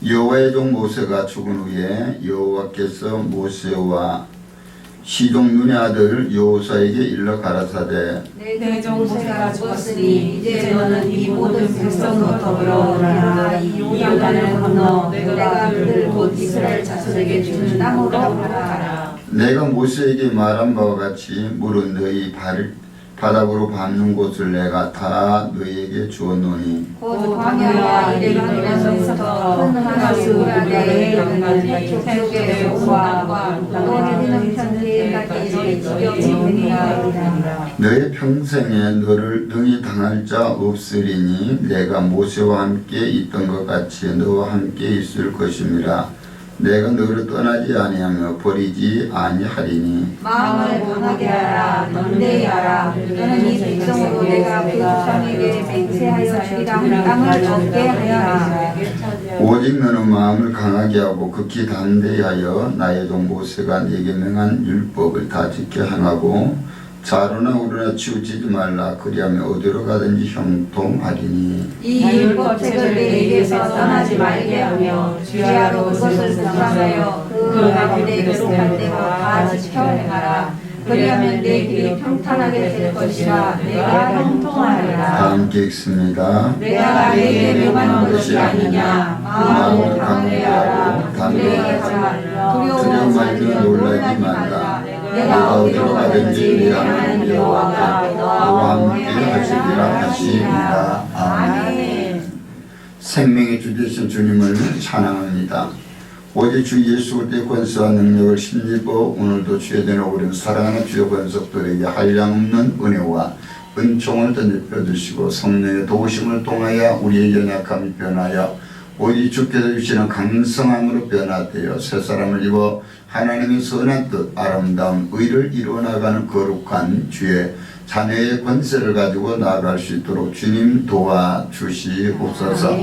여호와의 종 모세가 죽은 후에 여호와께서 모세와 시종 눈의 아들 여호수아에게 일러 가라사대 내 종 모세가 죽었으니 이제 너는 이 모든 백성과 더불어 너희가 이 요단을 건너 내가 그들을 곧 이스라엘 자손에게 주는 땅으로 가라. 내가 모세에게 말한 바와 같이 물은 너희 바닥으로 밟는 곳을 내가 다 너희에게 주었노니 곧 광야와 이레반에서부터 큰 하수 우라데 연간 태국의 오수아와 또 내리는 편지까지 지어지느니라. 너의 평생에 너를 능히 당할 자 없으리니 내가 모세와 함께 있던 것 같이 너와 함께 있을 것임이라. 내가 너를 떠나지 아니하며 버리지 아니하리니 마음을 강하게 하라. 넌내히 하라. 너는 이 백성으로 내가 그 조상에게 맹세하여 주리라 한 땅을 얻게 하리라. 오직 너는 마음을 강하게 하고 극히 담대하여 나의 종 모세가 네게 명한 율법을 다 지켜 행하고 자로나 우로나 치우치지 말라. 그리하면 어디로 가든지 형통하리니 이 율법책을 내게서 떠나지 말게 하며 주야로 그것을 묵상하여 그 가운데 기록할 때마다 다 지켜 행하라. 그리하면 내 길이 평탄하게 될 것이라. 내가 형통하리라. 다 함께 읽습니다. 내가 내게 명한 것이 아니냐. 마음을 강하게 하라. 담대하지 말라. 두려워 말며 놀라지 말라. 내가 어디로 가든지 내 하나님 여호와가 너와 함께 하시리라 하시니라. 아멘. 생명의 주 되신 주님을 찬양합니다. 오직 주 예수 그리스도의 권세와 능력을 힘입어 오늘도 주의 되는 우리는 사랑하는 주의 권속들에게 한량없는 은혜와 은총을 던져 주시고 성령의 도우심을 통하여 우리의 연약함이 변하여 오직 주께서 주시는 강성함으로 변화되어 새 사람을 입어 하나님의 선한 뜻 아름다운 의를 이루어나가는 거룩한 주의 자녀의 권세를 가지고 나아갈 수 있도록 주님 도와주시옵소서.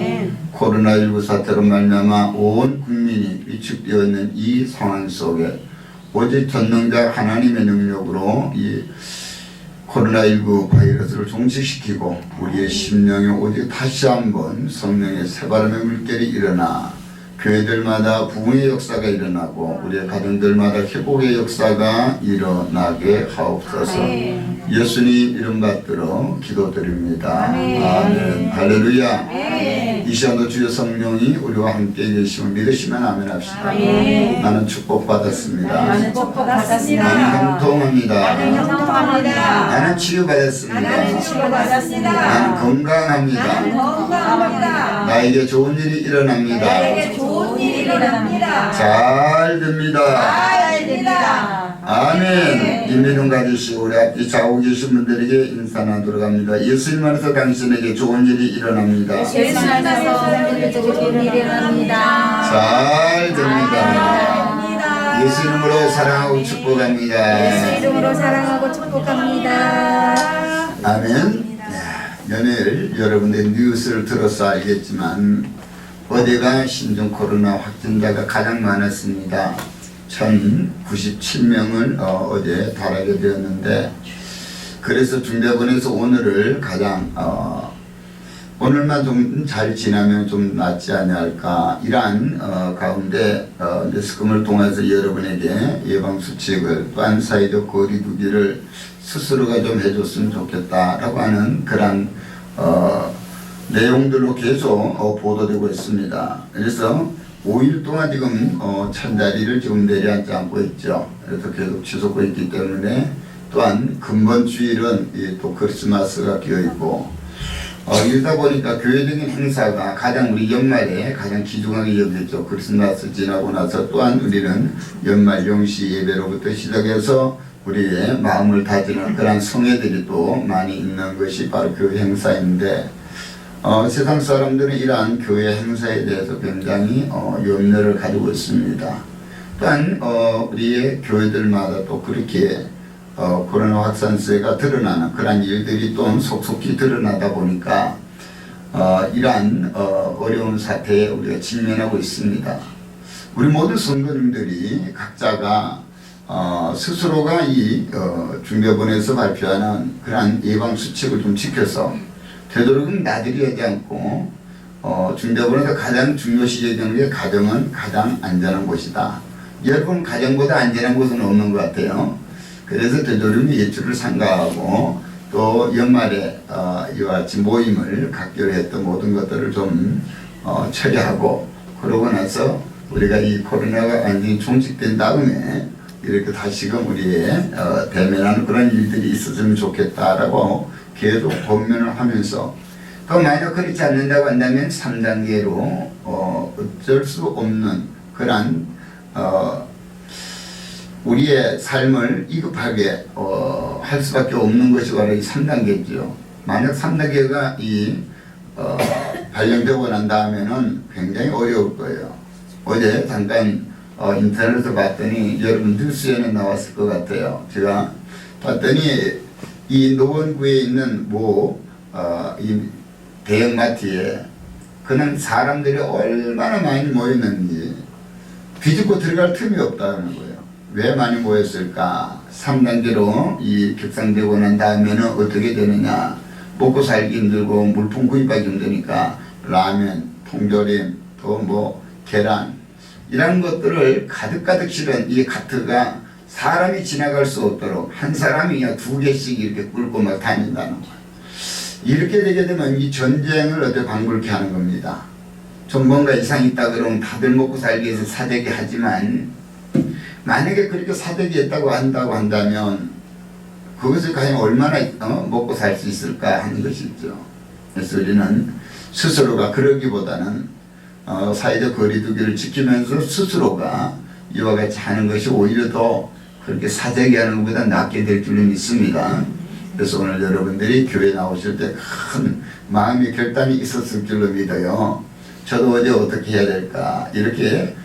코로나19 사태로 말미암아 온 국민이 위축되어 있는 이 상황 속에 오직 전능자 하나님의 능력으로 이 코로나19 바이러스를 종식시키고 우리의 심령에 오직 다시 한번 성령의 새바람의 물결이 일어나 교회들마다 부흥의 역사가 일어나고 우리의 가정들마다 회복의 역사가 일어나게 하옵소서. 예수님 이름 받들어 기도드립니다. 아멘. 할렐루야. 이 시간도 주의 성령이 우리와 함께 계심을 믿으시면 아멘 합시다. 나는 축복받았습니다. 나는 축복받았습니다. 나는 형통합니다. 나는 형통합니다. 나는 치유받았습니다. 나는 치유받았습니다. 나는 건강합니다. 나는 건강합니다. 나에게 좋은 일이 일어납니다. 나에게 좋은 일이 일어납니다. 잘 됩니다. 잘 됩니다. 아멘. 인민은 가지시고 우리 앞에 자고 계신 분들에게 인사 나누러 갑니다. 예수님 안에서 당신에게 좋은 일이 일어납니다. 예수 안에서 여러분에게 좋은 일이 일어납니다. 잘 됩니다. 됩니다. 예수 이름으로 사랑하고 축복합니다. 예수 이름으로 사랑하고 축복합니다. 아멘. 연일 여러분들 뉴스를 들어서 알겠지만 어제가 신종 코로나 확진자가 가장 많았습니다. 1097명을 어제 달하게 되었는데 그래서 중대본에서 오늘을 가장 오늘만 좀 잘 지나면 좀 낫지 않을까 이러한 가운데 스금을 통해서 여러분에게 예방수칙을 또한 사회적 거리두기를 스스로가 좀 해줬으면 좋겠다라고 하는 그런 내용들로 계속 보도되고 있습니다. 그래서 5일 동안 지금 천자리를 지금 내려앉지 않고 있죠. 그래서 계속 지속되고 있기 때문에 또한 근본 주일은 또 크리스마스가 끼어 있고 이러다 보니까 교회적인 행사가 가장 우리 연말에 가장 귀중하게 여겼죠. 크리스마스 지나고 나서 또한 우리는 연말 영시 예배로부터 시작해서 우리의 마음을 다지는 그런 성회들이 또 많이 있는 것이 바로 교회 행사인데 세상 사람들은 이러한 교회 행사에 대해서 굉장히 염려를 가지고 있습니다. 또한 우리의 교회들마다 또 그렇게 코로나 확산세가 드러나는 그런 일들이 또 속속히 드러나다 보니까 이러한 어려운 사태에 우리가 직면하고 있습니다. 우리 모든 성도님들이 각자가 스스로가 이 중대본에서 발표하는 그러한 예방수칙을 좀 지켜서 되도록이면 나들이 하지 않고 중대본에서 가장 중요시 여기는 게 가정은 가장 안전한 곳이다. 여러분 가정보다 안전한 곳은 없는 것 같아요. 그래서 되도록이면 예출을 삼가하고 또 연말에 이와 같이 모임을 갖기로 했던 모든 것들을 좀 처리하고 그러고 나서 우리가 이 코로나가 완전히 종식된 다음에 이렇게 다시금 우리의 대면하는 그런 일들이 있었으면 좋겠다라고 계속 고민을 하면서 또 만약 그렇지 않는다고 한다면 3단계로 어쩔 수 없는 그런 우리의 삶을 이급하게 할 수밖에 없는 것이 바로 이 3단계죠. 만약 3단계가 발령되고 난 다음에는 굉장히 어려울 거예요. 어제 잠깐 인터넷에서 봤더니 여러분 뉴스에는 나왔을 것 같아요. 제가 봤더니 이 노원구에 있는 이 대형마트에 그냥 사람들이 얼마나 많이 모였는지 비집고 들어갈 틈이 없다는 거예요. 왜 많이 모였을까? 3단계로 이 격상되고 난 다음에는 어떻게 되느냐? 먹고 살기 힘들고 물품 구입하기 힘드니까 라면, 통조림, 또 뭐 계란 이런 것들을 가득가득 실은 이 카트가 사람이 지나갈 수 없도록 한 사람이 그냥 2개씩 이렇게 끌고 막 다닌다는 거예요. 이렇게 되게 되면 이 전쟁을 어떻게 방불케 하는 겁니다. 좀 뭔가 이상이 있다 그러면 다들 먹고 살기 위해서 사대기 하지만 만약에 그렇게 사대기 했다고 한다면 그것을 과연 얼마나 먹고 살 수 있을까 하는 것이죠. 그래서 우리는 스스로가 그러기보다는 사회적 거리두기를 지키면서 스스로가 이와 같이 하는 것이 오히려 더 그렇게 사대기 하는 것보다 낫게 될 줄로 믿습니다. 그래서 오늘 여러분들이 교회 나오실 때 큰 마음의 결단이 있었을 줄로 믿어요. 저도 어제 어떻게 해야 될까 이렇게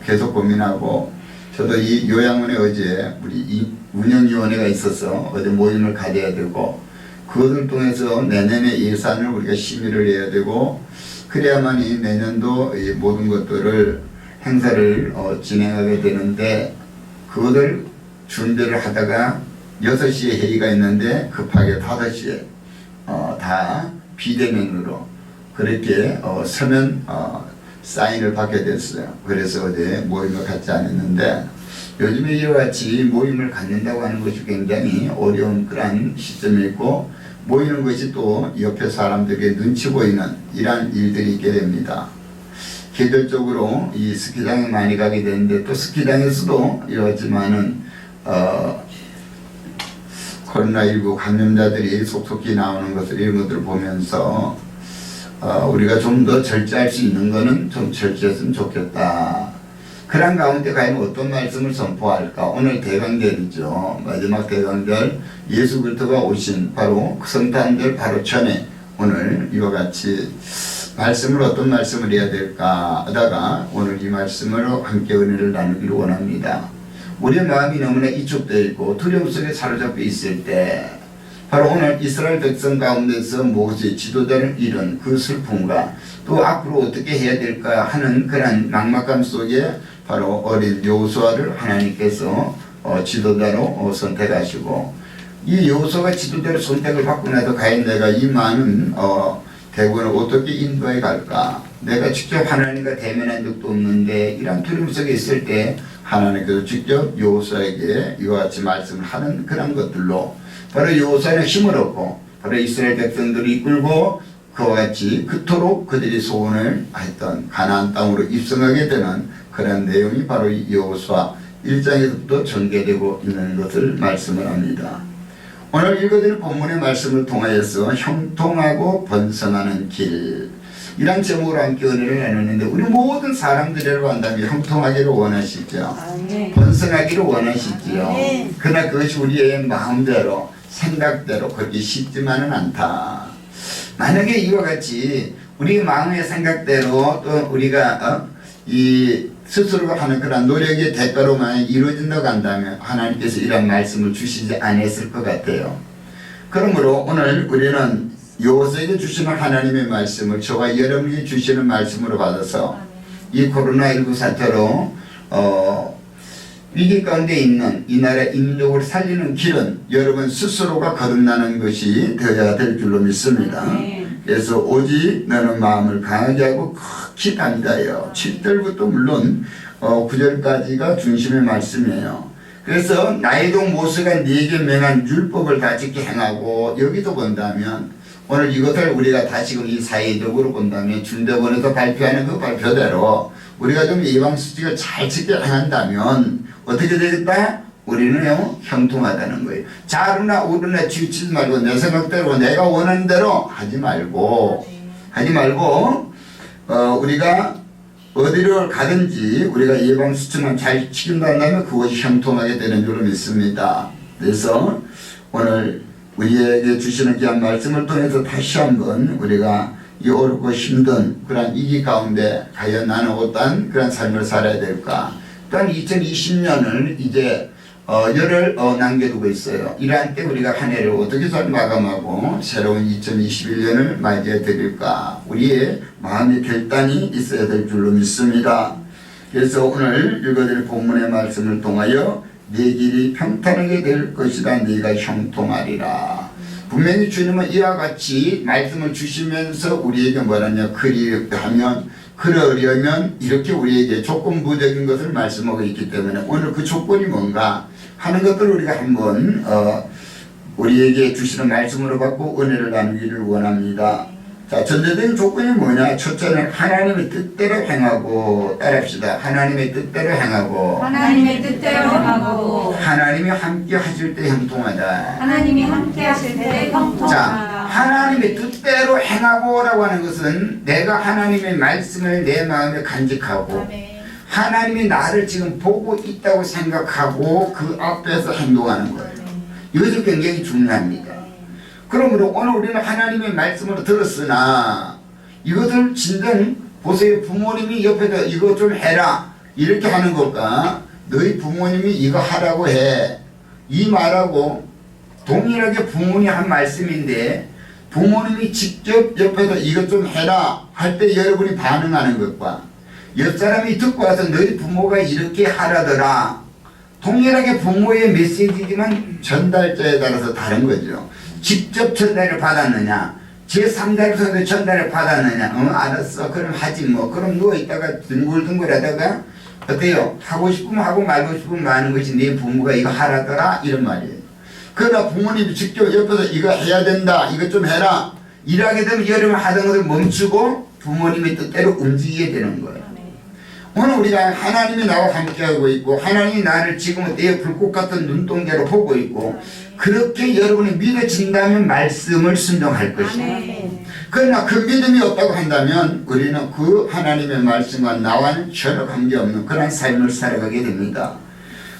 계속 고민하고 저도 이 요양원에 어제 우리 운영위원회가 있어서 어제 모임을 가져야 되고 그것을 통해서 내년의 예산을 우리가 심의를 해야 되고 그래야만이 내년도 이 모든 것들을 행사를 진행하게 되는데 그것을 준비를 하다가 6시에 회의가 있는데 급하게 5시에 다 비대면으로 그렇게 서면 사인을 받게 됐어요. 그래서 어제 모임을 갖지 않았는데 요즘에 이와 같이 모임을 갖는다고 하는 것이 굉장히 어려운 그런 시점이 있고 모이는 것이 또 옆에 사람들에게 눈치 보이는 이러한 일들이 있게 됩니다. 계절적으로 이 스키장에 많이 가게 되는데 또 스키장에서도 이렇지만은 코로나19 감염자들이 속속히 나오는 것을 이런 것들을 보면서 우리가 좀 더 절제할 수 있는 거는 좀 절제했으면 좋겠다. 그런 가운데 과연 어떤 말씀을 선포할까? 오늘 대강절이죠. 마지막 대강절 예수 그리스도가 오신 바로 그 성탄절 바로 전에 오늘 이와 같이 말씀을 어떤 말씀을 해야 될까 하다가 오늘 이 말씀으로 함께 은혜를 나누기를 원합니다. 우리의 마음이 너무나 이축되어 있고 두려움 속에 사로잡혀 있을 때 바로 오늘 이스라엘 백성 가운데서 모세 지도자를 잃은 그 슬픔과 또 앞으로 어떻게 해야 될까 하는 그런 막막함 속에 바로 어린 여호수아를 하나님께서 지도자로 선택하시고 이 여호수아가 지도자로 선택을 받고 나서 과연 내가 이 많은 대군을 어떻게 인도해 갈까? 내가 직접 하나님과 대면한 적도 없는데 이런 두려움 속에 있을 때 하나님께서 직접 여호수아에게 이와 같이 말씀을 하는 그런 것들로 바로 여호수아는 힘을 얻고 바로 이스라엘 백성들을 이끌고 그와 같이 그토록 그들이 소원을 했던 가나안 땅으로 입성하게 되는 그런 내용이 바로 이 여호수아 1장에서부터 전개되고 있는 것을 말씀을 합니다. 오늘 읽어드릴 본문의 말씀을 통하여서 형통하고 번성하는 길 이런 제목으로 함께 은혜를 나누는데 우리 모든 사람들이라고 한다면 형통하기를 원하시죠. 번성하기를 원하시지요. 그러나 그것이 우리의 마음대로 생각대로 그렇게 쉽지만은 않다. 만약에 이와 같이 우리 마음의 생각대로 또 우리가 이 스스로가 하는 그런 노력의 대가로만 이루어진다고 한다면 하나님께서 이런 말씀을 주시지 않았을 것 같아요. 그러므로 오늘 우리는 여호수아에게 주시는 하나님의 말씀을 저와 여러분에게 주시는 말씀으로 받아서 이 코로나19 사태로 위기 가운데 있는 이 나라 인민족을 살리는 길은 여러분 스스로가 거듭나는 것이 되어야 될 줄로 믿습니다. 그래서 오직 너는 마음을 강하게 하고 극히 담대하여 7절부터 물론 9절까지가 중심의 말씀이에요. 그래서 나의 종 모세가 네게 명한 율법을 다 지켜 행하고 여기도 본다면 오늘 이것을 우리가 다시금 이 사회적으로 본다면 중대본에서 발표하는 그 발표대로 우리가 좀 예방수칙을 잘 지켜 행한다면 어떻게 되겠다? 우리는요 형통하다는 거예요. 자르나 우르나 치우치지 말고 내 생각대로 내가 원하는 대로 하지 말고 우리가 어디를 가든지 우리가 예방수칙만 잘 지킨다면 그것이 형통하게 되는 줄로 믿습니다. 그래서 오늘 우리에게 주시는 귀한 말씀을 통해서 다시 한번 우리가 이 어렵고 힘든 그런 위기 가운데 과연 나는 어떤 그런 삶을 살아야 될까. 또한 2020년을 이제 열흘 남겨두고 있어요. 이러한 때 우리가 한 해를 어떻게 잘 마감하고 새로운 2021년을 맞이해 드릴까. 우리의 마음의 결단이 있어야 될 줄로 믿습니다. 그래서 오늘 읽어드릴 본문의 말씀을 통하여 네 길이 평탄하게 될 것이라 네가 형통하리라. 분명히 주님은 이와 같이 말씀을 주시면서 우리에게 뭐라냐 그러려면 이렇게 우리에게 조건부적인 것을 말씀하고 있기 때문에 오늘 그 조건이 뭔가 하는 것들을 우리가 한번 우리에게 주시는 말씀으로 받고 은혜를 나누기를 원합니다. 자, 전제적인 조건이 뭐냐? 첫째는 하나님의 뜻대로 행하고 따라합시다. 하나님의 뜻대로 행하고 하나님이 함께 하실 때 형통하다. 하나님이 함께 하실 때 형통하다. 자, 하나님의 뜻대로 행하고라고 하는 것은 내가 하나님의 말씀을 내 마음에 간직하고 하나님이 나를 지금 보고 있다고 생각하고 그 앞에서 행동하는 거예요. 이것이 굉장히 중요합니다. 그러므로 오늘 우리는 하나님의 말씀을 들었으나 이것을 진정 보세요. 부모님이 옆에서 이거 좀 해라 이렇게 하는 것과 너희 부모님이 이거 하라고 해 이 말하고 동일하게 부모님이 한 말씀인데 부모님이 직접 옆에서 이것 좀 해라 할 때 여러분이 반응하는 것과 옆 사람이 듣고 와서 너희 부모가 이렇게 하라더라 동일하게 부모의 메시지지만 전달자에 따라서 다른 거죠. 직접 전달을 받았느냐 제3자로서 전달을 받았느냐 알았어 그럼 하지 뭐 그럼 누워있다가 둥글둥글 하다가 어때요? 하고 싶으면 하고 말고 싶으면 마는 것이 네 부모가 이거 하라더라 이런 말이에요. 그러나 부모님이 직접 옆에서 이거 해야 된다 이거 좀 해라 일하게 되면 여러분 하던 것을 멈추고 부모님의 뜻대로 움직이게 되는 거예요. 오늘 우리가 하나님이 나와 함께하고 있고 하나님이 나를 지금은 내 불꽃 같은 눈동자로 보고 있고 그렇게 여러분이 믿어진다면 말씀을 순종할 것이다. 그러나 그 믿음이 없다고 한다면 우리는 그 하나님의 말씀과 나와는 전혀 관계없는 그런 삶을 살아가게 됩니다.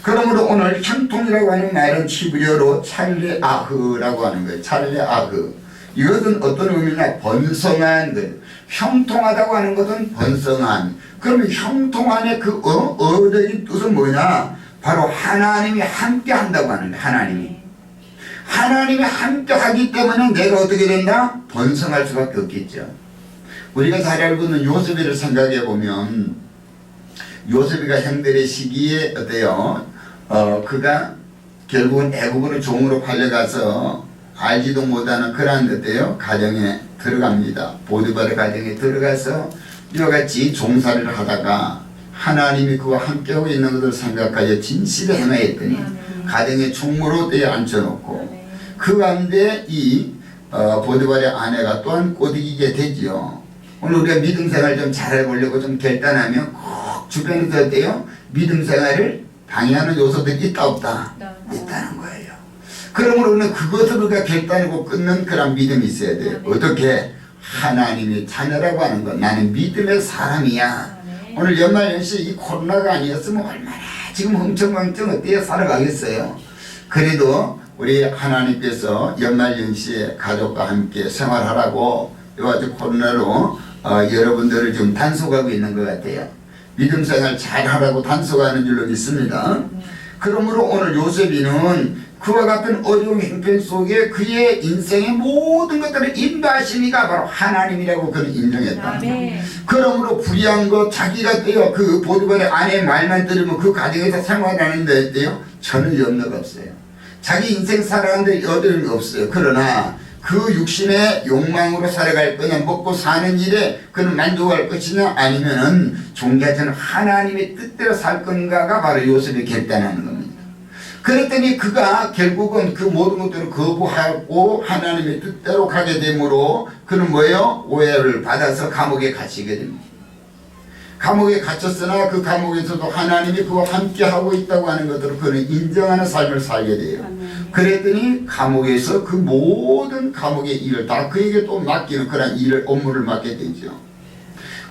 그러므로 오늘 형통이라고 하는 말은 히브리어로 찰레아흐라고 하는 거예요. 찰레아흐. 이것은 어떤 의미냐? 번성한 것. 형통하다고 하는 것은 번성한. 그러면 형통한의 그 어적인 뜻은 뭐냐? 바로 하나님이 함께 한다고 하는 거예요. 하나님이 함께 하기 때문에 내가 어떻게 된다? 번성할 수밖에 없겠죠. 우리가 잘 알고 있는 요셉이를 생각해 보면 요셉이가 형들의 시기에 어때요? 그가 결국은 애국으로 종으로 팔려가서 알지도 못하는 그러한 어때요? 가정에 들어갑니다. 보디발의 가정에 들어가서 이와 같이 종살이를 하다가 하나님이 그와 함께하고 있는 것을 생각하여 진실에 행하였더니 가정의 총무로 떼어 앉혀놓고 그 가운데 이 보디발의 아내가 또한 꼬드기게 되지요. 오늘 우리가 믿음 생활 좀 잘해보려고 좀 결단하면 꼭 주변에서 어때요? 믿음 생활을 방해하는 요소들이 있다 없다? 있다는 거예요. 그러므로 우리는 그것을 우리가 결단하고 끊는 그런 믿음이 있어야 돼요. 어떻게? 하나님의 자녀라고 하는 것. 나는 믿음의 사람이야. 오늘 연말연시 이 코로나가 아니었으면 얼마나 지금 흥청망청 어떻게 살아가겠어요. 그래도 우리 하나님께서 연말연시에 가족과 함께 생활하라고 이와같이 코로나로 여러분들을 좀 단속하고 있는 것 같아요. 믿음 생활 잘 하라고 단속하는 줄로 믿습니다. 그러므로 오늘 요셉이는 그와 같은 어려운 형편 속에 그의 인생의 모든 것들을 인도하시니까 바로 하나님이라고 그는 인정했다. 그러므로 불의한 것 자기가 떼요 그 보디발의 아내의 말만 들으면 그 가정에서 생활하는데 떼요 전혀 염려가 없어요. 자기 인생 살아가는데 여드름이 없어요. 그러나 그 육신의 욕망으로 살아갈 거냐, 먹고 사는 일에 그는 만족할 것이냐, 아니면은 종자처럼 하나님의 뜻대로 살 건가가 바로 요셉이 결단하는 겁니다. 그랬더니 그가 결국은 그 모든 것들을 거부하고 하나님의 뜻대로 가게 되므로 그는 뭐예요? 오해를 받아서 감옥에 갇히게 됩니다. 감옥에 갇혔으나 그 감옥에서도 하나님이 그와 함께하고 있다고 하는 것들을 그는 인정하는 삶을 살게 돼요. 그랬더니 감옥에서 그 모든 감옥의 일을 다 그에게 또 맡기는 그런 일을, 업무를 맡게 되죠.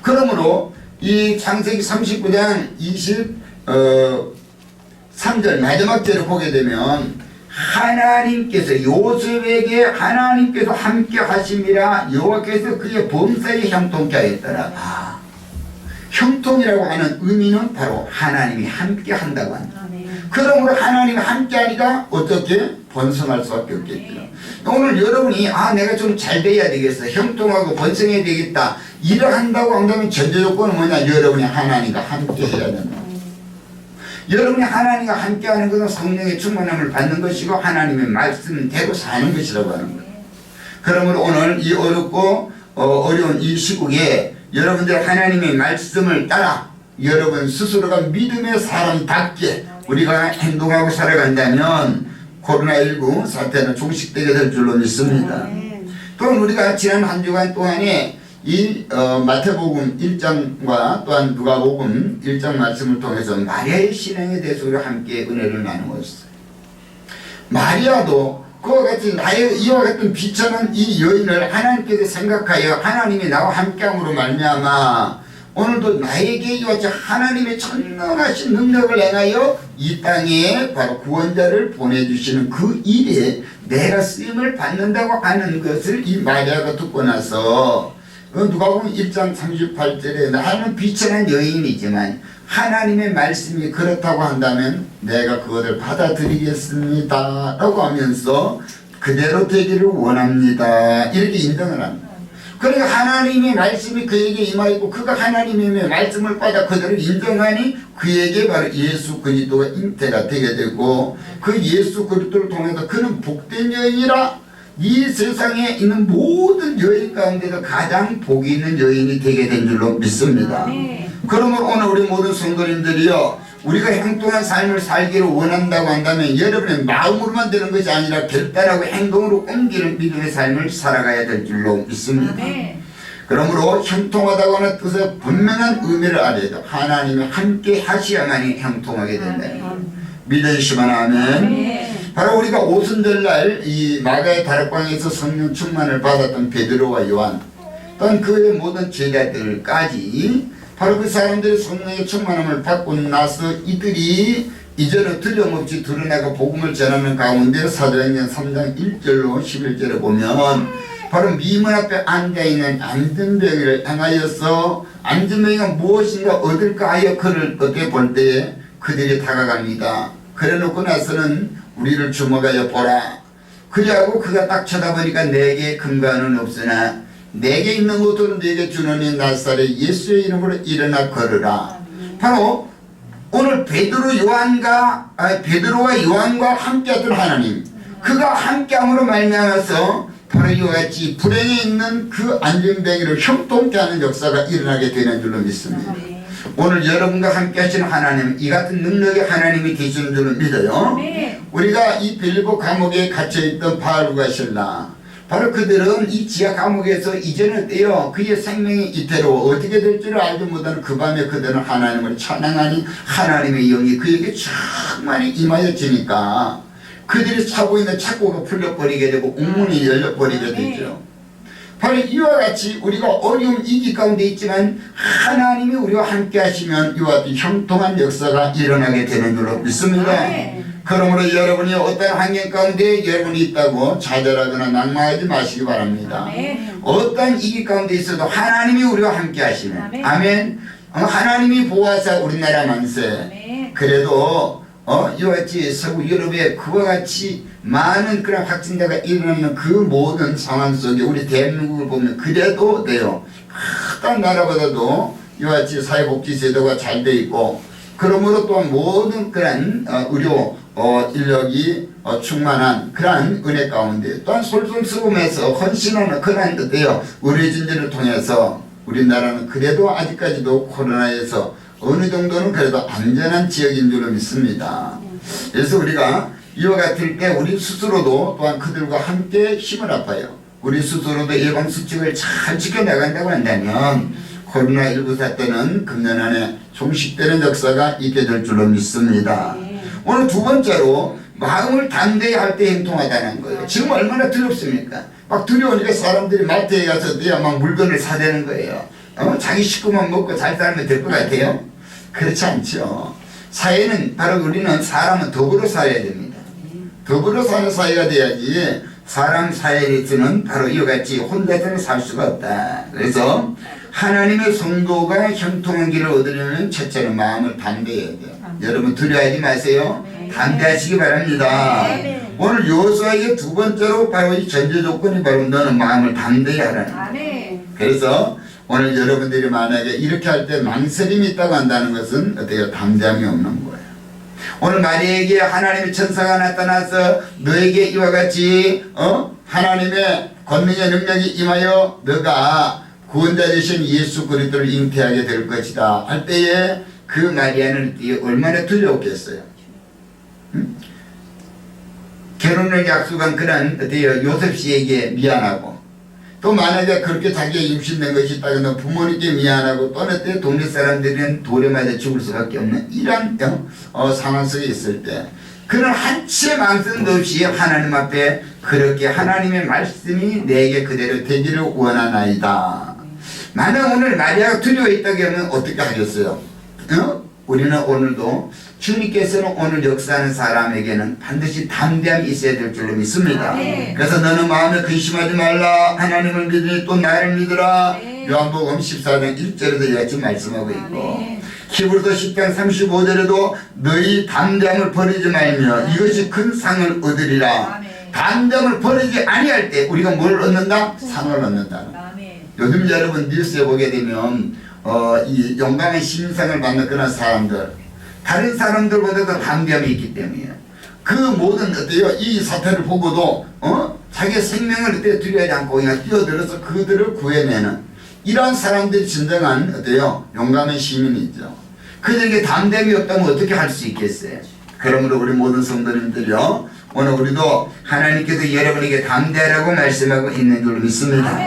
그러므로 이 창세기 39장 23절 마지막 절을 보게 되면 하나님께서 요셉에게 하나님께서 함께 하심이라 여호와께서 그의 범사에 형통케 하였더라. 형통이라고 하는 의미는 바로 하나님이 함께 한다고 합니다. 그러므로 하나님이 함께 하니까 어떻게 번성할 수밖에 없겠죠. 오늘 여러분이 내가 좀 잘 돼야 되겠어, 형통하고 번성해야 되겠다, 일을 한다고 한다면 전제 요건은 뭐냐? 여러분이 하나님과 함께 해야 된다. 여러분이 하나님과 함께 하는 것은 성령의 충만함을 받는 것이고 하나님의 말씀대로 사는 것이라고 하는 거예요. 그러므로 오늘 이 어렵고 어려운 이 시국에 여러분들 하나님의 말씀을 따라 여러분 스스로가 믿음의 사람답게 우리가 행동하고 살아간다면 코로나19 사태는 종식되게 될 줄로 믿습니다. 또한 우리가 지난 한 주간 동안에 이 마태복음 1장과 또한 누가복음 1장 말씀을 통해서 마리아의 신앙에 대해서 우리가 함께 은혜를 나누었어요. 마리아도 그와 같이 이와 같은 비천한 이 여인을 하나님께서 생각하여 하나님이 나와 함께함으로 말미암아 오늘도 나에게 이와 같이 하나님의 전능하신 능력을 행하여 이 땅에 바로 구원자를 보내주시는 그 일에 내가 쓰임을 받는다고 하는 것을 이 마리아가 듣고 나서 누가복음 1장 38절에 나는 비천한 여인이지만 하나님의 말씀이 그렇다고 한다면 내가 그것을 받아들이겠습니다 라고 하면서 그대로 되기를 원합니다 이렇게 인정을 합니다. 그러니까 하나님의 말씀이 그에게 임하였고 그가 하나님의 말씀을 받아 그들을 인정하니 그에게 바로 예수 그리스도가 잉태가 되게 되고 그 예수 그리스도를 통해서 그는 복된 여인이라 이 세상에 있는 모든 여인 가운데서 가장 복이 있는 여인이 되게 된 줄로 믿습니다. 그러므로 오늘 우리 모든 성도님들이요, 우리가 형통한 삶을 살기를 원한다고 한다면 여러분의 마음으로만 되는 것이 아니라 결단하고 행동으로 옮기는 믿음의 삶을 살아가야 될 줄로 믿습니다. 그러므로 형통하다고 하는 뜻의 분명한 의미를 알아야 하나님이 함께 하셔야만이 형통하게 된다. 믿으시면 아멘. 바로 우리가 오순절날 이 마가의 다락방에서 성령 충만을 받았던 베드로와 요한 또한 그의 모든 제자들까지 바로 그 사람들이 성령의 충만함을 받고 나서 이들이 이전에 두려움없이 드러나가 복음을 전하는 가운데 사도행전 3장 1절로 11절에 보면 바로 미문 앞에 앉아있는 안전병이를 향하여서 안전병이가 무엇인가 얻을까 하여 그를 어떻게 볼 때에 그들이 다가갑니다. 그래 놓고 나서는 우리를 주목하여 보라. 그리하고 그가 딱 쳐다보니까 내게 근거는 없으나 내게 있는 것들은 내게 주노니 나사렛 예수의 이름으로 일어나 걸으라. 바로 오늘 베드로와 요한과 함께했던 하나님, 그가 함께함으로 말미암아서 바로 이와 같이 불행에 있는 그 안전병이를 형통케 하는 역사가 일어나게 되는 줄로 믿습니다. 오늘 여러분과 함께 하시는 하나님, 이 같은 능력의 하나님이 계시는 줄을 믿어요. 우리가 이 빌보 감옥에 갇혀있던 바울과 실라, 바로 그들은 이 지하 감옥에서 이전에 어때요? 그의 생명이 이태로 어떻게 될 줄을 알지 못하는 그 밤에 그들은 하나님을 찬양하니 하나님의 영이 그에게 충만히 임하여지니까 그들이 차고 있는 착고가 풀려버리게 되고 옥문이 열려버리게 되죠. 바로 이와 같이 우리가 어려움 위기 가운데 있지만 하나님이 우리와 함께 하시면 이와 같은 형통한 역사가 일어나게 되는 줄로 믿습니다. 그러므로 여러분이 어떤 환경 가운데 여러분이 있다고 좌절하거나 낙망하지 마시기 바랍니다. 어떤 위기 가운데 있어도 하나님이 우리와 함께 하시면 아멘. 하나님이 보호하사 우리나라 만세. 그래도 이와 같이 서구 유럽에 그와 같이 많은 그런 확진자가 일어나는 그 모든 상황 속에 우리 대한민국을 보면 그래도 돼요. 다른 나라보다도 이와 같이 사회복지 제도가 잘 돼 있고 그러므로 또 모든 그런 의료 인력이 충만한 그러한 은혜 가운데 또한 솔솔 수금해서 헌신하는 그러한 뜻이에요. 의료진들을 통해서 우리나라는 그래도 아직까지도 코로나에서 어느 정도는 그래도 안전한 지역인 줄로 믿습니다. 그래서 우리가 이와 같을 때 우리 스스로도 또한 그들과 함께 힘을 합하여 우리 스스로도 예방수칙을 잘 지켜나간다고 한다면 코로나19 사태는 금년 안에 종식되는 역사가 있게 될 줄로 믿습니다. 오늘 두 번째로 마음을 담대히 할 때 행동하다는 거예요. 지금 얼마나 두렵습니까? 막 두려우니까 사람들이 마트에 가서 막 물건을 사대는 거예요. 자기 식구만 먹고 잘 살면 될 것 같아요? 그렇지 않죠. 사회는 바로 우리는 사람은 더불어 살아야 됩니다. 더불어 사는 사회가 돼야지 사람 사회에서는 바로 이와 같이 혼자서는 살 수가 없다. 그래서 하나님의 성도가 형통한 길을 얻으려면 첫째는 마음을 담대해야 돼요. 여러분 두려워하지 마세요. 담대하시기 바랍니다. 오늘 여호수아에게 두 번째로 바로 이 전제 조건이 바로 너는 마음을 담대히 하라는 거예요. 그래서 오늘 여러분들이 만약에 이렇게 할 때 망설임이 있다고 한다는 것은 어때요? 담대함이 없는 거예요. 오늘 마리아에게 하나님의 천사가 나타나서 너에게 이와 같이 하나님의 권능의 능력이 임하여 너가 구원자 되신 예수 그리스도를 잉태하게 될 것이다 할 때에 그 마리아는 얼마나 두려웠겠어요. 응? 결혼을 약속한 그런 어때요? 요셉 씨에게 미안하고 또 만약에 그렇게 자기가 임신된 것이 있다 그러면 부모님께 미안하고 또 어때 동네 사람들은 돌에 맞아 죽을 수밖에 없는 이런 상황 속에 있을 때 그런 한치의 망설임도 없이 하나님 앞에 그렇게 하나님의 말씀이 내게 그대로 되기를 원하나이다. 만약 오늘 마리아가 두려워했다고 하면 어떻게 하겠어요? 우리는 오늘도 주님께서는 오늘 역사하는 사람에게는 반드시 담대함이 있어야 될 줄로 믿습니다. 그래서 너는 마음에 근심하지 말라. 하나님을 믿으니 또 나를 믿으라. 요한복음 14장 1절에도 이같이 말씀하고 있고 히브리서 10장 35절에도 너희 담대함을 버리지 말며 이것이 큰 상을 얻으리라. 담대함을 버리지 아니할 때 우리가 뭘 얻는다? 상을 얻는다. 요즘 여러분 뉴스에 보게 되면 이 영광의 신상을 받는 그런 사람들 다른 사람들보다도 담대함이 있기 때문이에요. 그 모든 어때요? 이 사태를 보고도 자기의 생명을 어때요? 두려워하지 않고 그냥 뛰어들어서 그들을 구해내는 이러한 사람들이 진정한 어때요? 용감한 시민이죠. 그들에게 담대함이 없다면 어떻게 할 수 있겠어요? 그러므로 우리 모든 성도님들이요 오늘 우리도 하나님께서 여러분에게 담대하라고 말씀하고 있는 줄 믿습니다.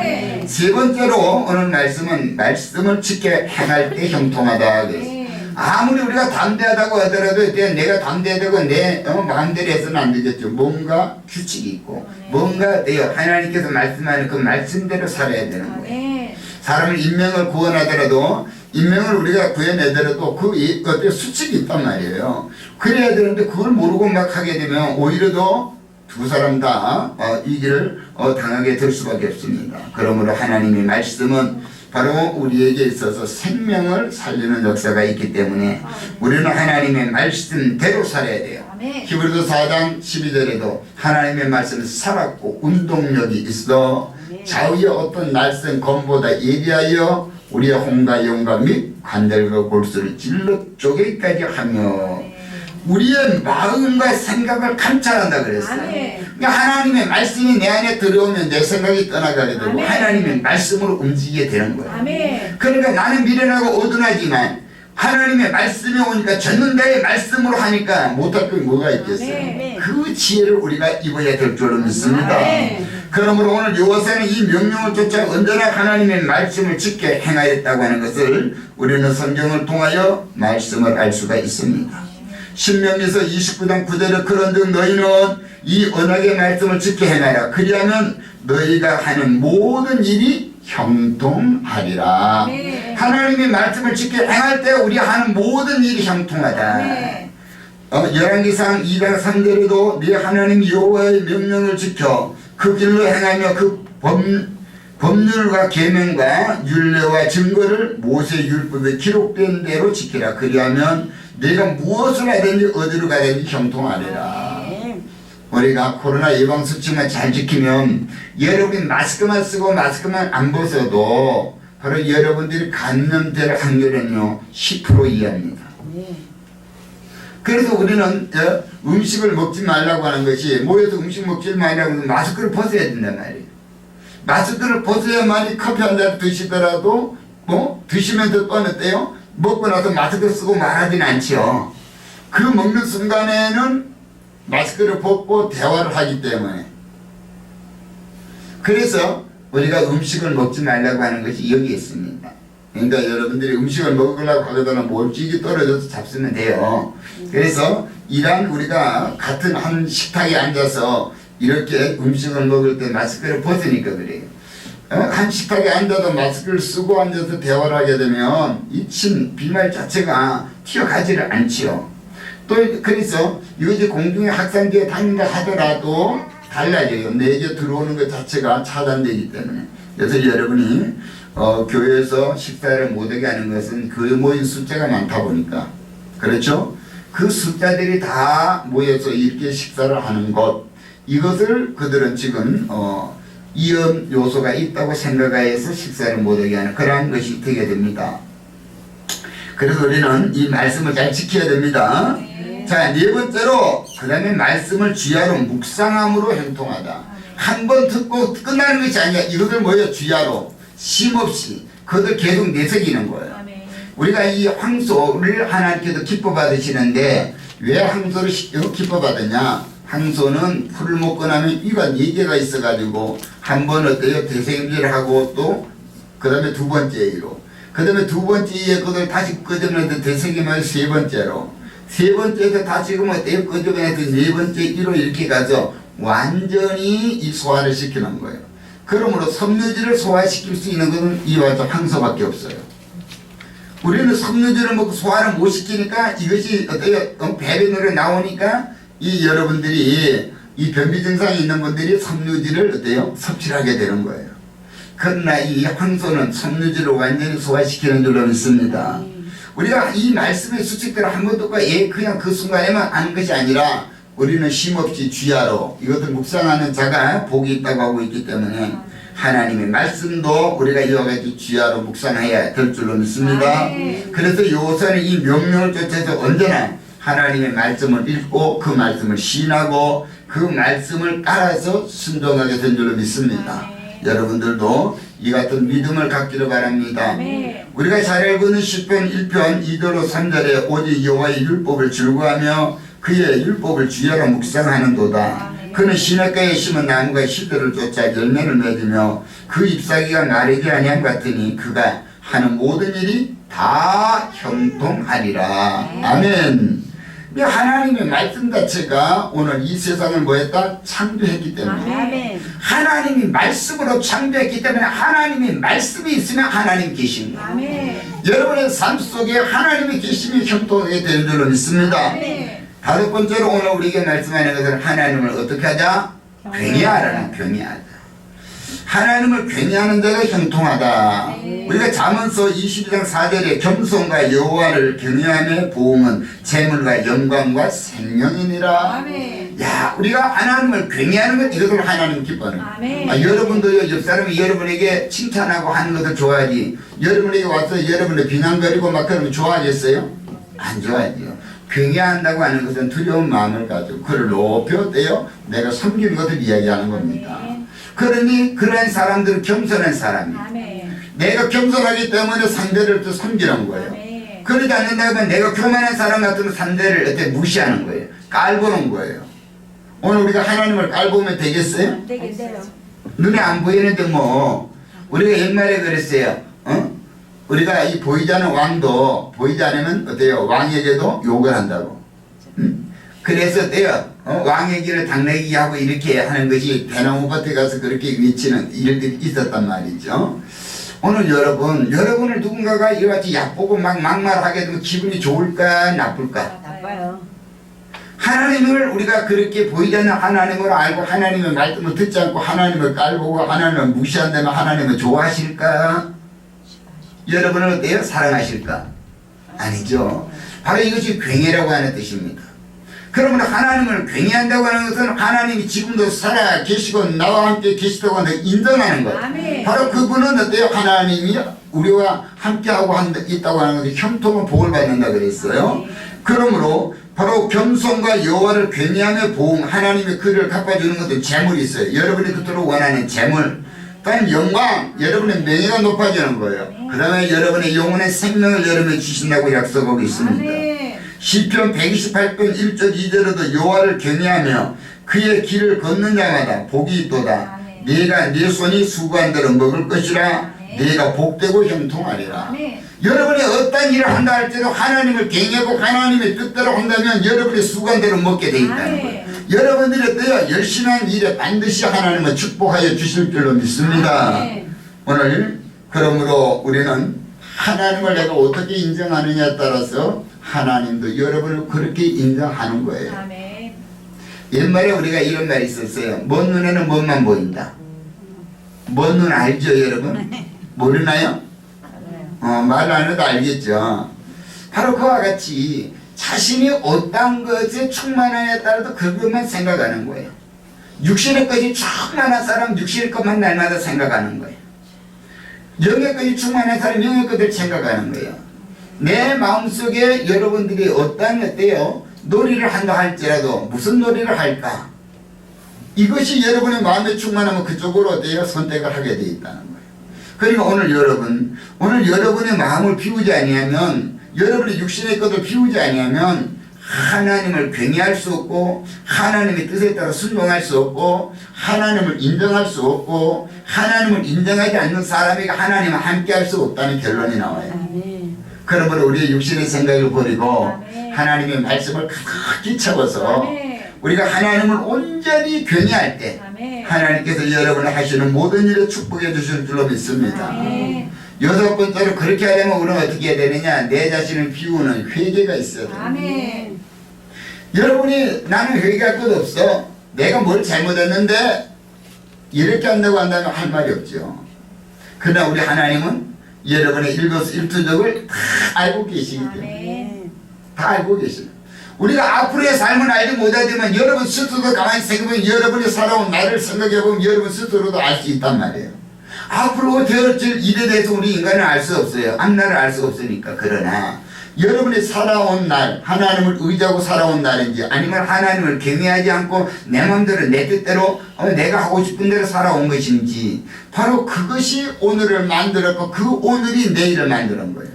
세 번째로 오늘 말씀은 말씀을 지켜 행할 때 형통하다 그랬어요. 아무리 우리가 담대하다고 하더라도 내가 담대하다고 내 마음대로 해서는 안 되겠죠. 뭔가 규칙이 있고 뭔가 하나님께서 말씀하는 그 말씀대로 살아야 되는 거예요. 사람을 인명을 구원하더라도 인명을 우리가 구해내더라도 그 어떤 수칙이 있단 말이에요. 그래야 되는데 그걸 모르고 막 하게 되면 오히려 더 두 사람 다 이 길을 당하게 될 수밖에 없습니다. 그러므로 하나님의 말씀은 바로 우리에게 있어서 생명을 살리는 역사가 있기 때문에 우리는 하나님의 말씀대로 살아야 돼요. 히브리서 4장 12절에도 하나님의 말씀은 살았고 운동력이 있어 좌우의 어떤 날쌘 검보다 예리하여 우리의 홍과 영과 및 관절과 골수를 찔러 쪼개기까지 하며 우리의 마음과 생각을 감찰한다 그랬어요. 그러니까 하나님의 말씀이 내 안에 들어오면 내 생각이 떠나가게 되고 하나님의 말씀으로 움직이게 되는 거예요. 그러니까 나는 미련하고 어둔하지만 하나님의 말씀이 오니까 전능자의 말씀으로 하니까 못할 게 뭐가 있겠어요. 그 지혜를 우리가 입어야 될 줄로 믿습니다. 그러므로 오늘 여호수아는 이 명령을 쫓아 언제나 하나님의 말씀을 지켜 행하였다고 하는 것을 우리는 성경을 통하여 말씀을 알 수가 있습니다. 신명기서 29장 9절에 그런즉 너희는 이 언약의 말씀을 지켜 행하라. 그리하면 너희가 하는 모든 일이 형통하리라. 하나님의 말씀을 지켜 행할 때 우리 하는 모든 일이 형통하다. 열왕기상 2장 3절에도 네 하나님 여호와의 명령을 지켜 그 길로 행하며 그 법률과 계명과 율례와 증거를 모세 율법에 기록된 대로 지키라. 그리하면 내가 무엇을 하든지 어디로 가든지 형통하리라. 우리가 코로나 예방수칙만 잘 지키면 여러분이 마스크만 쓰고 마스크만 안 벗어도 바로 여러분들이 감염될 확률은요 10% 이하입니다. 그래서 우리는 음식을 먹지 말라고 하는 것이 모여서 음식 먹지 말라고 하면 마스크를 벗어야 된단 말이에요. 마스크를 벗어야만이 커피 한 잔 드시더라도 드시면서 또 어때요? 먹고 나서 마스크를 쓰고 말하진 않죠. 그 먹는 순간에는 마스크를 벗고 대화를 하기 때문에. 그래서 우리가 음식을 먹지 말라고 하는 것이 여기 있습니다. 그러니까 여러분들이 음식을 먹으려고 하거나 몰찌기 떨어져서 잡수면 돼요. 그래서 이런 우리가 같은 한 식탁에 앉아서 이렇게 음식을 먹을 때 마스크를 벗으니까 그래요. 한 식탁에 앉아도 마스크를 쓰고 앉아서 대화를 하게 되면 이 비말 자체가 튀어가지를 않지요. 또 그래서 이것이 공중에 학상지에 다닌다 하더라도 달라져요. 내게 들어오는 것 자체가 차단되기 때문에. 그래서 여러분이 교회에서 식사를 못하게 하는 것은 그 모인 숫자가 많다 보니까 그렇죠? 그 숫자들이 다 모여서 이렇게 식사를 하는 것, 이것을 그들은 지금 위험 요소가 있다고 생각해서 식사를 못하게 하는 그러한 것이 되게 됩니다. 그래서 우리는 이 말씀을 잘 지켜야 됩니다. 자, 네 번째로 그 다음에 말씀을 주야로 묵상함으로 형통하다. 한 번 듣고 끝나는 것이 아니라 이것을 뭐예요? 주야로 쉼없이 그것을 계속 내새기는 거예요. 우리가 이 황소를 하나님께서 기뻐 받으시는데 왜 황소를 기뻐 받았냐? 황소는 풀을 먹고 나면 이가 4개가 있어가지고 한 번 어때요? 되새김질하고 또 그 다음에 두 번째로 그 다음에 두 번째에 그걸 다시 끄집어내서 되새김을 세 번째로 세 번째에서 다시 어때요? 끄집어내서 네 번째 이로 이렇게 가서 완전히 이 소화를 시키는 거예요. 그러므로 섬유질을 소화시킬 수 있는 것은 이와 같은 황소밖에 없어요. 우리는 섬유질을 먹고 소화를 못 시키니까 이것이 어때요? 배변으로 나오니까 이 여러분들이 이 변비 증상이 있는 분들이 섬유질을 어때요? 섭취를 하게 되는 거예요. 그러나 이 황소는 섬유질을 완전히 소화시키는 줄로 믿습니다. 우리가 이 말씀의 수칙대로 한 번 듣고 그냥 그 순간에만 아는 것이 아니라 우리는 쉼없이 주야로 이것을 묵상하는 자가 복이 있다고 하고 있기 때문에 하나님의 말씀도 우리가 이와 같이 주야로 묵상해야 될 줄로 믿습니다. 그래서 요새는 이 명령을 쫓아서 언제나 하나님의 말씀을 읽고 그 말씀을 시인하고 그 말씀을 따라서 순종하게 된 줄로 믿습니다. 여러분들도 이 같은 믿음을 갖기를 바랍니다. 우리가 잘 알고 있는 시편 1편 2절로 3절에 오직 여호와의 율법을 즐거워하며 그의 율법을 주야로 묵상하는도다. 그는 시냇가에 심은 나무가 시들을 쫓아 열매를 맺으며 그 잎사귀가 마르지 아니함 같으니 그가 하는 모든 일이 다 형통하리라. 아멘. 하나님의 말씀 자체가 오늘 이 세상을 뭐했다? 창조했기 때문에 하나님이 말씀으로 창조했기 때문에 하나님의 말씀이 있으면 하나님 계신 거예요. 여러분의 삶 속에 하나님의 계심이 형통하게 되는 줄로 믿습니다. 다섯 번째로 오늘 우리에게 말씀하는 것은 하나님을 어떻게 하자? 경외하라는 경외하자. 하나님을 경외하는 자가 형통하다. 우리가 잠언서 22장 4절에 겸손과 여호와를 경외하며 보응은 재물과 영광과 생명이니라. 야, 우리가 하나님을 경외하는 것 이것을 하나님 기뻐하는. 여러분도 옆 사람이 여러분에게 칭찬하고 하는 것을 좋아하지. 여러분에게 와서 여러분을 비난거리고 막 그러면 좋아하겠어요? 안 좋아하지요. 경외한다고 하는 것은 두려운 마음을 가지고 그를 높여대요 내가 섬기는 것을 이야기하는 겁니다. 그러니 그런 사람들은 겸손한 사람이에요. 내가 겸손하기 때문에 상대를 또 섬기는 거예요. 그러지 않는다면 내가 교만한 사람 같으면 상대를 어떻게 무시하는 거예요. 깔보는 거예요. 오늘 우리가 하나님을 깔보면 되겠어요? 안 되겠어요. 눈에 안 보이는데 뭐 우리가 옛말에 그랬어요. 우리가 이 보이지 않는 왕도 보이지 않으면 어때요? 왕에게도 욕을 한다고. 그래서 어때요? 왕의 길을 당나귀 하고 이렇게 하는 것이 대나무밭에 가서 그렇게 외치는 일들이 있었단 말이죠. 오늘 여러분을 누군가가 이같이 얕보고 막 막말하게 되면 기분이 좋을까 나쁠까? 나빠요. 하나님을 우리가 그렇게 보이지 않는 하나님을 알고 하나님의 말씀을 듣지 않고 하나님을 깔보고 하나님을 무시한다면 하나님을 좋아하실까? 여러분은 어때요? 사랑하실까? 아니죠. 바로 이것이 굉해라고 하는 뜻입니다. 그러면 하나님을 굉해한다고 하는 것은 하나님이 지금도 살아 계시고 나와 함께 계시다고 하는 인정하는 것. 바로 그분은 어때요? 하나님이 우리와 함께하고 있다고 하는 것이 형통한 복을 받는다 그랬어요. 그러므로 바로 겸손과 여호와를 경외하며 보응, 하나님의 그를 갚아주는 것도 재물이 있어요. 여러분이 그토록 원하는 재물, 또한 영광, 여러분의 명예가 높아지는 거예요. 그 다음에 여러분의 영혼의 생명을 여러분이 주신다고 약속하고 있습니다. 시편 128편 1절 2절에도 여호와를 경외하며 그의 길을 걷는 자마다 복이 있도다. 네가 네 손이 수고한 대로 먹을 것이라. 네가 복되고 형통하리라. 여러분이 어떤 일을 한다 할지라도 하나님을 경외하고 하나님의 뜻대로 한다면 여러분이 수고한 대로 먹게 돼 있다는 거예요. 여러분들이 어때요? 열심히 한 일에 반드시 하나님은 축복하여 주실 줄로 믿습니다. 오늘 그러므로 우리는 하나님을 내가 어떻게 인정하느냐에 따라서 하나님도 여러분을 그렇게 인정하는 거예요. 옛말에 우리가 이런 말이 있었어요. 먼 눈에는 먼만 보인다. 먼 눈 알죠 여러분? 모르나요? 말 안 해도 알겠죠. 바로 그와 같이 자신이 어떤 것에 충만하냐에 따라서 그것만 생각하는 거예요. 육신의 것이 충만한 사람 육신의 것만 날마다 생각하는 거예요. 영의 것이 충만한 사람 영의 것을 생각하는 거예요. 내 마음속에 여러분들이 어때요? 놀이를 한다 할지라도 무슨 놀이를 할까? 이것이 여러분의 마음에 충만하면 그쪽으로 어때요? 선택을 하게 돼 있다는 거예요. 그러니까 오늘 여러분의 마음을 비우지 아니하면, 여러분의 육신의 것을 비우지 아니하면 하나님을 경외할 수 없고 하나님의 뜻에 따라 순종할 수 없고 하나님을 인정할 수 없고 하나님을 인정하지 않는 사람에게 하나님을 함께 할 수 없다는 결론이 나와요. 그러므로 우리의 육신의 생각을 버리고 하나님의 말씀을 가득히 채워서 우리가 하나님을 온전히 경외할 때 하나님께서 여러분을 하시는 모든 일에 축복해 주실 줄로 믿습니다. 여섯 번째로 그렇게 하려면 우리는 어떻게 해야 되느냐? 내 자신을 비우는 회개가 있어야 됩니다. 여러분이 나는 회개할 것 없어, 내가 뭘 잘못했는데 이렇게 한다고 한다면 할 말이 없죠. 그러나 우리 하나님은 여러분의 일거수일투족을 다 알고 계시기 때문에 다 알고 계십니다. 우리가 앞으로의 삶을 알지 못하지만 여러분 스스로도 가만히 생각해보면 여러분이 살아온 나를 생각해보면 여러분 스스로도 알 수 있단 말이에요. 앞으로 되어질 일에 대해서 우리 인간은 알 수 없어요. 앞날을 알 수 없으니까. 그러나 여러분이 살아온 날, 하나님을 의지하고 살아온 날인지 아니면 하나님을 경외하지 않고 내 마음대로 내 뜻대로 내가 하고 싶은 대로 살아온 것인지, 바로 그것이 오늘을 만들었고 그 오늘이 내일을 만드는 거예요.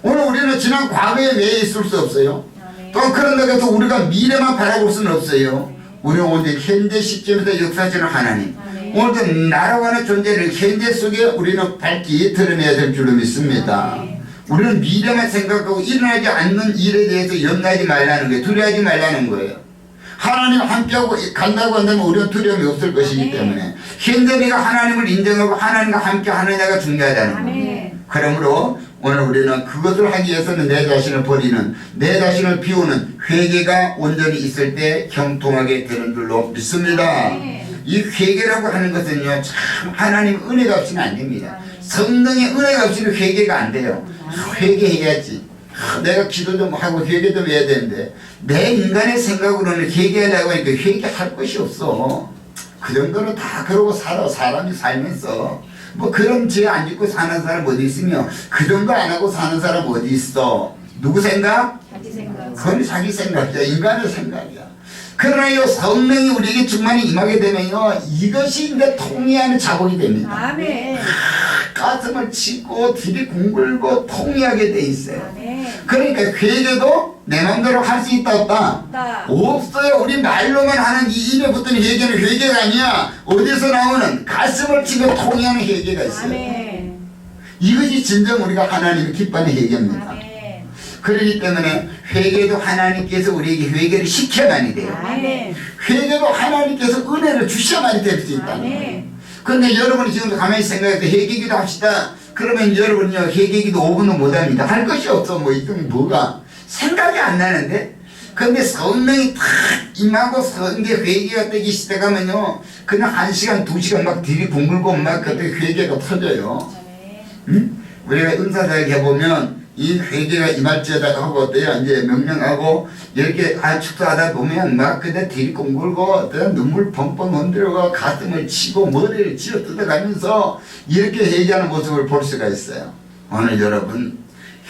오늘 우리는 지난 과거에 매여 있을 수 없어요. 또 그런다고 해서 우리가 미래만 바라볼 수는 없어요. 우리는 오늘 현재 시점에서 역사하시는 하나님, 오늘도 나라고 하는 존재를 현재 속에 우리는 밝히 드러내야 될 줄로 믿습니다. 우리는 미래만 생각하고 일어나지 않는 일에 대해서 염려하지 말라는 거예요. 두려워하지 말라는 거예요. 하나님 함께하고 간다고 한다면 우리는 두려움이 없을 것이기 때문에 현재 내가 하나님을 인정하고 하나님과 함께 하느냐가 중요하다는 거예요. 그러므로 오늘 우리는 그것을 하기 위해서는 내 자신을 버리는, 내 자신을 비우는 회개가 온전히 있을 때 형통하게 되는 줄로 믿습니다. 이 회개라고 하는 것은요, 참 하나님 은혜가 없이는 안 됩니다. 성령의 은혜가 없이는 회개가 안 돼요. 회개해야지. 내가 기도 좀 하고 회개 좀 해야 되는데 내 인간의 생각으로는 회개하려고 하니까 회개할 것이 없어. 그 정도는 다 그러고 살아. 사람이 살면서 뭐 그런 죄 안 짓고 사는 사람 어디 있으며 그 정도 안 하고 사는 사람 어디 있어? 누구 생각? 자기 생각. 그건 자기 생각이야. 인간의 생각이야. 그러나 이 성령이 우리에게 충만히 임하게 되면요, 이것이 이제 통이하는 작업이 됩니다. 아멘. 가슴을 치고 들이궁굴고 통이하게 돼 있어요. 아멘. 그러니까 회개도 내 마음대로 할 수 있다 없다? 없어요. 우리 말로만 하는 이 입에 붙은 회개는 회개가 아니야. 어디서 나오는 가슴을 치고 통이하는 회개가 있어요. 아멘. 이것이 진정 우리가 하나님이 기뻐하는 회개입니다. 아멘. 그렇기 때문에 회개도 하나님께서 우리에게 회개를 시켜야만이 돼요. 아멘. 회개도 하나님께서 은혜를 주셔야만이 될 수 있다는 거예요. 그런데 여러분이 지금 가만히 생각해서 회개기도 합시다. 그러면 여러분요, 회개기도 5분도 못합니다. 할 것이 없어. 뭐 이건 뭐가 생각이 안 나는데. 그런데 성령이 탁 임하고 성계 회개가 되기 시작하면요, 그냥 1시간 2시간 막 들이궁굴고 막 그때 회개가 터져요. 응? 우리가 은사사역 해보면 이 회개가 임할지어다 하고 어때요? 이제 명령하고 이렇게 축사하다 보면 막 그때 들이궁굴고 어떤 눈물 펑펑 흔들고 가슴을 치고 머리를 쥐어 뜯어가면서 이렇게 회개하는 모습을 볼 수가 있어요. 오늘 여러분,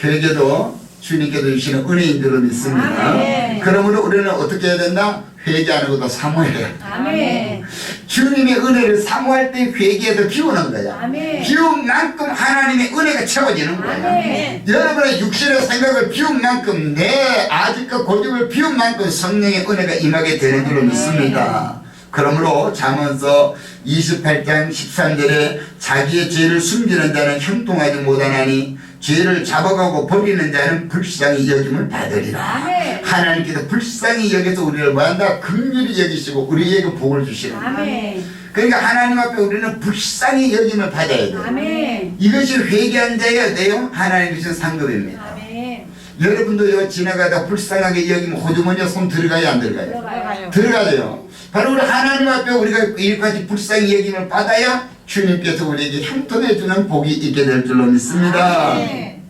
회개도 주님께서 주시는 은혜인 줄로 믿습니다. 아멘. 그러므로 우리는 어떻게 해야 된다? 회개하는 것도 사모해야 돼. 아멘. 주님의 은혜를 사모할 때 회개해서 비우는 거야. 아멘. 비운 만큼 하나님의 은혜가 채워지는 거야. 아멘. 여러분의 육신의 생각을 비운 만큼 내 아직과 고집을 비운 만큼 성령의 은혜가 임하게 되는 줄로 믿습니다. 그러므로 잠언서 28장 13절에 자기의 죄를 숨기는 자는 형통하지 못하나니 죄를 잡아가고 버리는 자는 불쌍히 여김을 받으리라. 아멘. 하나님께서 불쌍히 여겨서 우리를 뭐한다? 긍휼히 여기시고 우리에게 복을 주시는 거야. 아멘. 그러니까 하나님 앞에 우리는 불쌍히 여김을 받아야 돼요. 아멘. 이것이 회개한 자의 어때요? 하나님 주신 상급입니다. 아멘. 여러분도요 지나가다 불쌍하게 여기면 호주머니에 손 들어가요 안 들어가요? 들어가요. 들어가요. 바로 우리 하나님 앞에 우리가 이렇게까지 불쌍히 여김을 받아야 주님께서 우리에게 형통해 주는 복이 있게 될 줄로 믿습니다. 아멘.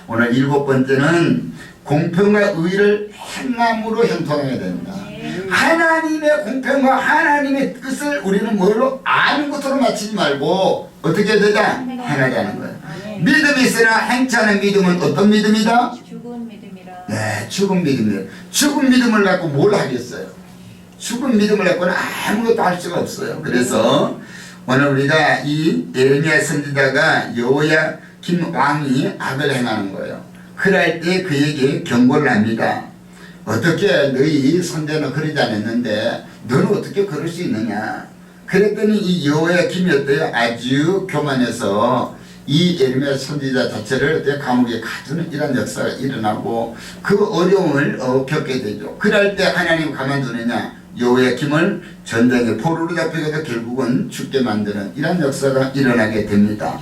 오늘 7번째는 공평과 의를 행함으로 형통하게 된다. 하나님의 공평과 하나님의 뜻을 우리는 뭘로? 아는 것으로 맞추지 말고 어떻게 되자? 행하자는 거예요. 아멘. 믿음이 있으나 행치 않은 믿음은 어떤 믿음이다? 죽은 믿음이라. 네, 죽은 믿음이에요. 죽은 믿음을 갖고 뭘 하겠어요? 죽은 믿음을 갖고는 아무것도 할 수가 없어요. 그래서 오늘 우리가 이 예레미야 선지자가 여호야김 왕이 악을 행하는 거예요. 그럴 때 그에게 경고를 합니다. 어떻게 너희 선자는 그러지 않았는데 너는 어떻게 그럴 수 있느냐. 그랬더니 이 여호야김이 어때요? 아주 교만해서 이 예레미야 선지자 자체를 어때 감옥에 가두는 이런 역사가 일어나고 그 어려움을 겪게 되죠. 그럴 때 하나님 가만두느냐. 여호야김을 전쟁에 포로로 잡히고도 결국은 죽게 만드는 이런 역사가 일어나게 됩니다.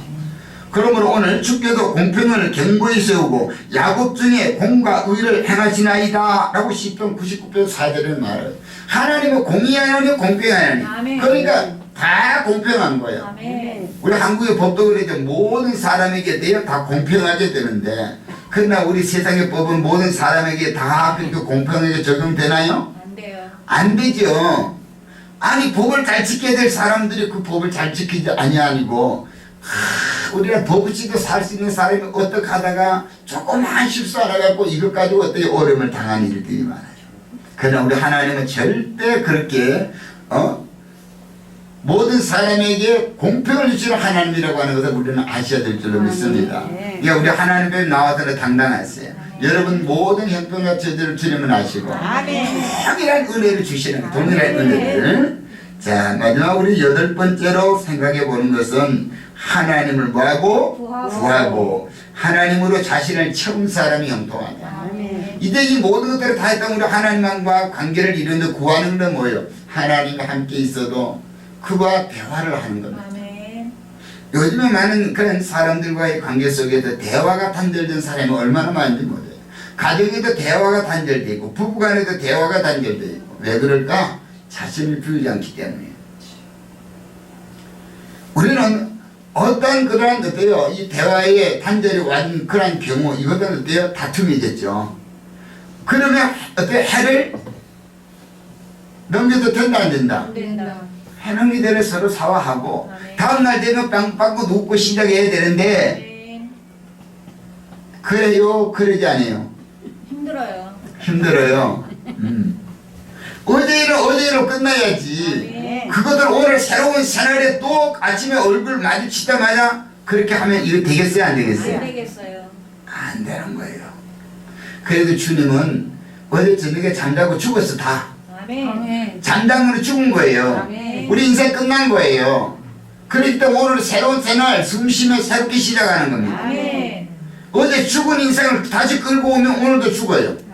그러므로 오늘 주께서 공평을 견고히 세우고 야곱 중에 공과 의를 행하시나이다 라고 시편 99편 4절에 말해요. 하나님은 공의 하나님 공평 하나님. 아멘. 그러니까 다 공평한 거예요. 아멘. 우리 한국의 법도 그러죠. 모든 사람에게 대해 다 공평하게 되는데 그러나 우리 세상의 법은 모든 사람에게 다 그렇게 공평하게 적용되나요? 안 돼요. 안 되죠. 아니 법을 잘 지켜야 될 사람들이 그 법을 잘 지키지 아니고 우리가 법치도 살 수 있는 사람이 어떻게 하다가 조그만 실수 하나 갖고 이것 가지고 어떻게 어려움을 당하는 일들이 많아요. 그러나 우리 하나님은 절대 그렇게 모든 사람에게 공평을 주시는 하나님이라고 하는 것을 우리는 아셔야 될 줄로 믿습니다. 그러니까 우리 하나님 앞에 나와서는 당당하세요. 여러분 모든 형편과 저들을 주님은 아시고 동일한 은혜를 주시는 거예요. 동일한 은혜를. 자 마지막 우리 8번째로 생각해 보는 것은 하나님을 뭐하고? 구하고 하나님으로 자신을 채운 사람이 형통하다. 아멘. 이제 이 모든 것들을 다 했다면 우리 하나님과 관계를 이루는데 구하는 건 뭐예요? 하나님과 함께 있어도 그와 대화를 하는 겁니다. 아멘. 요즘에 많은 그런 사람들과의 관계 속에서 대화가 단절된 사람이 얼마나 많은지 몰라요. 가정에도 대화가 단절되어 있고 부부간에도 대화가 단절되어 있고 왜 그럴까? 자신을 비우지 않기 때문에. 우리는 어떤 그러한 어때요? 이 대화에 단절이 완 그런 경우 이것은 어때요? 다툼이 됐죠. 그러면 어때 해를 넘겨도 된다 안 된다? 안 된다. 해는 기대를 서로 사과하고 아멘. 다음날 되면 빵빵고 눕고 시작해야 되는데 아멘. 그래요? 그러지 않아요? 힘들어요. 힘들어요. 어제로 끝나야지. 아멘. 그것을 오늘 새로운 새날에 또 아침에 얼굴 마주치자마자 그렇게 하면 이거 되겠어요? 안 되겠어요? 안 되겠어요. 안 되는 거예요. 그래도 주님은 어제 저녁에 잠자고 죽었어 다. 아멘. 잠잠으로 죽은 거예요. 아멘. 우리 인생 끝난 거예요. 그렇기 때문에 오늘 새로운 새날 숨 쉬며 새롭게 시작하는 겁니다. 아멘. 어제 죽은 인생을 다시 끌고 오면 오늘도 죽어요.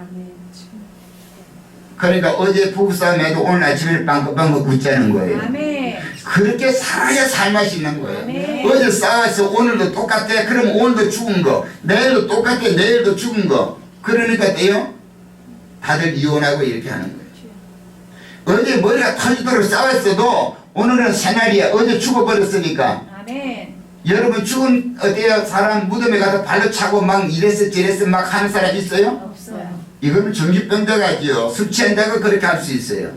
그러니까 어제 부부싸움에도 오늘 아침에 빵긋빵긋 굳자는 거예요. 아멘. 그렇게 살아야 살맛이 있는 거예요. 아멘. 어제 싸워서 오늘도 똑같아. 그럼 오늘도 죽은 거. 내일도 똑같아. 내일도 죽은 거. 그러니까 돼요? 다들 이혼하고 이렇게 하는 거예요. 어제 머리가 터지도록 싸웠어도 오늘은 새날이야. 어제 죽어버렸으니까. 아멘. 여러분 죽은 어때요? 사람 무덤에 가서 발로 차고 막 이랬어 저랬어 막 하는 사람 있어요? 없어요. 이거는 정신병자가지요. 술 취한 자가 그렇게 할 수 있어요.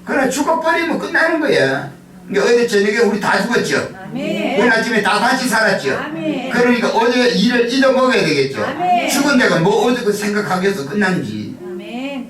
그러나 죽어버리면 끝나는 거야. 그러니까 어제 저녁에 우리 다 죽었죠. 아멘. 오늘 아침에 다 다시 살았죠. 아멘. 그러니까 어제 일을 잊어먹어야 되겠죠. 아멘. 죽은 내가 뭐 어제 그 생각하겠어 끝난지. 아멘.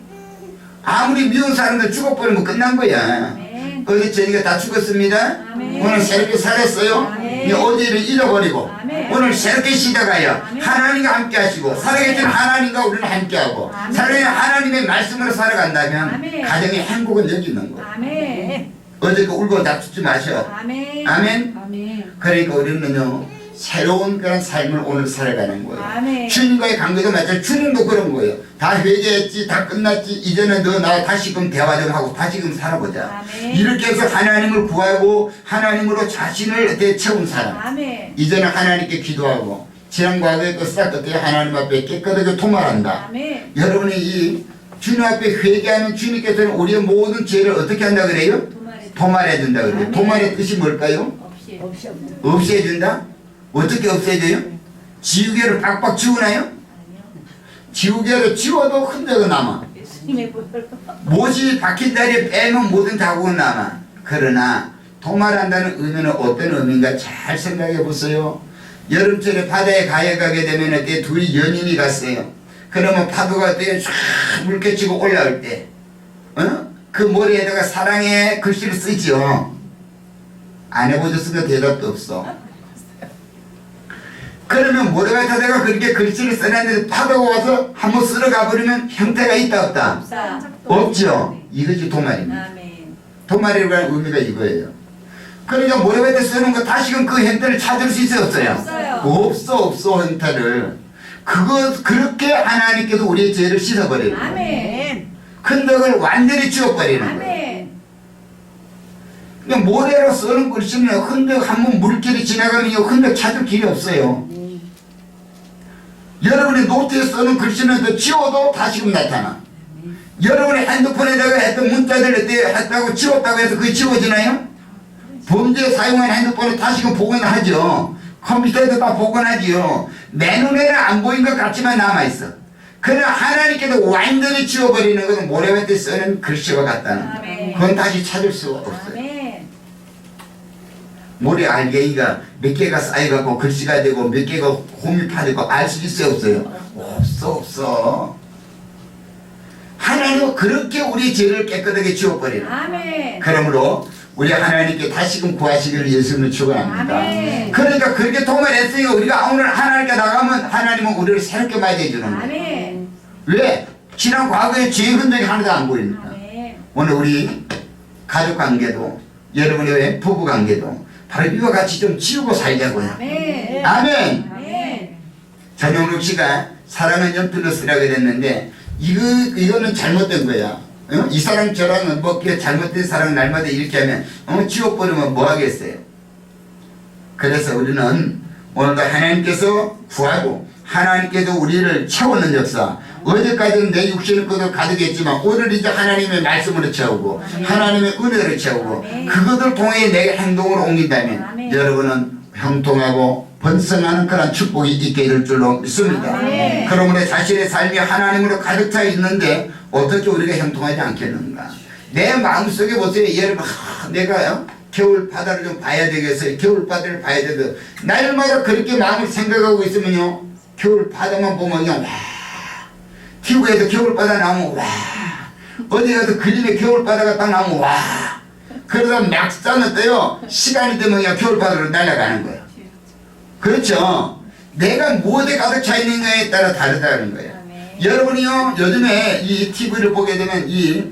아무리 미운 사람들 죽어버리면 끝난 거야. 아멘. 어제 저녁에 다 죽었습니다. 아멘. 오늘 새롭게 살았어요. 아멘. 어제 일을 잊어버리고 아멘. 오늘 새롭게 시작하여 아멘. 하나님과 함께 하시고 살아계신 하나님과 우리는 함께하고 아멘. 살아계신 하나님의 말씀으로 살아간다면 아멘. 가정의 행복은 여기는 거야. 아멘. 어제 그 울고 다투지 마셔. 아멘. 아멘. 아멘. 그러니까 우리는요 새로운 그런 삶을 오늘 살아가는 거예요. 아멘. 주님과의 관계도 마찬가지로 주님도 그런 거예요. 다 회개했지, 다 끝났지. 이제는 너 나와 다시금 대화 좀 하고 다시금 살아보자. 아멘. 이렇게 해서 하나님을 구하고 하나님으로 자신을 채운 사람. 아멘. 이제는 하나님께 기도하고 지난 과거의 그 싹둑게 하나님 앞에 깨끗하게 도말한다. 아멘. 여러분이 이 주님 앞에 회개하는 주님께서는 우리의 모든 죄를 어떻게 한다 그래요? 도말해 준다 그래요. 아멘. 도말의 뜻이 뭘까요? 없이. 없애준다? 어떻게 없애줘요? 지우개를 빡빡 지우나요? 지우개를 지워도 흔적은 남아. 예수님의 보혈로. 못이 박힌 자리에 빼면 모든 자국은 남아. 그러나 도말한다는 의미는 어떤 의미인가 잘 생각해 보세요. 여름철에 바다에 가게 되면 그때 둘이 연인이 갔어요. 그러면 파도가 그때 쫙 물개치고 올라올 때 그 머리에다가 사랑의 글씨를 쓰지요. 안 해보셨으니까 대답도 없어. 그러면 모래바다가 그렇게 글씨를 써놨는데 파도가 와서 한번 쓸어가 버리면 형태가 있다 없다? 없죠. 이것이 도말입니다. 아멘. 도말이라고 하는 의미가 이거예요. 그러니까 모래바다 쓰는 거 다시금 그 형태를 찾을 수 있어요 없어요? 없어요. 없어 형태를. 그렇게 하나님께서 우리의 죄를 씻어버리는 거예요. 아멘. 흔적을 완전히 지워버리는 거예요. 아멘. 그냥 모래로 쓰는 글씨는 흔적 한번 물길이 지나가면 이 흔적 찾을 길이 없어요. 여러분이 노트에 쓰는 글씨는 그 지워도 다시금 나타나. 여러분이 핸드폰에다가 했던 문자들 그때 했다고 지웠다고 해서 그게 지워지나요? 범죄에 사용한 핸드폰을 다시금 복원하죠. 컴퓨터에도 다 복원하지요. 내 눈에는 안 보인 것 같지만 남아있어. 그러나 하나님께서 완전히 지워버리는 것은 모래밭에 쓰는 글씨와 같다는 거예요. 아멘. 그건 다시 찾을 수가 없어요. 아멘. 모래 알갱이가 몇 개가 쌓여갖고 글씨가 되고 몇 개가 홈이 파되고 알 수 있어요 없어요? 없어. 하나님은 그렇게 우리 죄를 깨끗하게 지워버리는 거예요. 아멘. 그러므로 우리 하나님께 다시금 구하시기를 예수님을 축원합니다. 아멘. 그러니까 그렇게 도말했으니까 우리가 오늘 하나님께 나가면 하나님은 우리를 새롭게 맞이해주는 거예요. 아멘. 왜? 지난 과거에 죄의 흔적이 하나도 안 보입니다. 아멘. 오늘 우리 가족관계도 여러분의 부부관계도 바로 이와 같이 좀 지우고 살자고요. 아멘. 아멘. 아멘. 전용록 씨가 사랑은 연필로 쓰라고 그랬는데 이거는 잘못된 거야. 이 사람 저랑은 뭐 잘못된 사랑 날마다 이렇게 하면 지워버리면 뭐 하겠어요. 그래서 우리는 오늘도 하나님께서 구하고 하나님께서 우리를 채우는 역사. 어제까지는 내 육신의 것을 가득했지만 오늘 이제 하나님의 말씀으로 채우고 하나님의 은혜로 채우고 그것을 통해 내 행동으로 옮긴다면 아멘. 여러분은 형통하고 번성하는 그런 축복이 있게 될 줄로 믿습니다. 아멘. 그러므로 자신의 삶이 하나님으로 가득 차 있는데 어떻게 우리가 형통하지 않겠는가. 내 마음속에 보세요. 여러분 내가 겨울 바다를 좀 봐야 되겠어요. 겨울 바다를 봐야 되겠어요. 날마다 그렇게 마음을 생각하고 있으면요 겨울 바다만 보면 그냥 와 TV에서 겨울 바다 나오면 와 어디 가서 그림에 겨울 바다가 딱 나오면 와 그러다 막상 때요 시간이 되면 그냥 겨울 바다로 날아가는 거예요. 그렇죠. 내가 무엇에 가득 차 있는가에 따라 다르다는 거예요. 아멘. 여러분이요 요즘에 이 TV를 보게 되면 이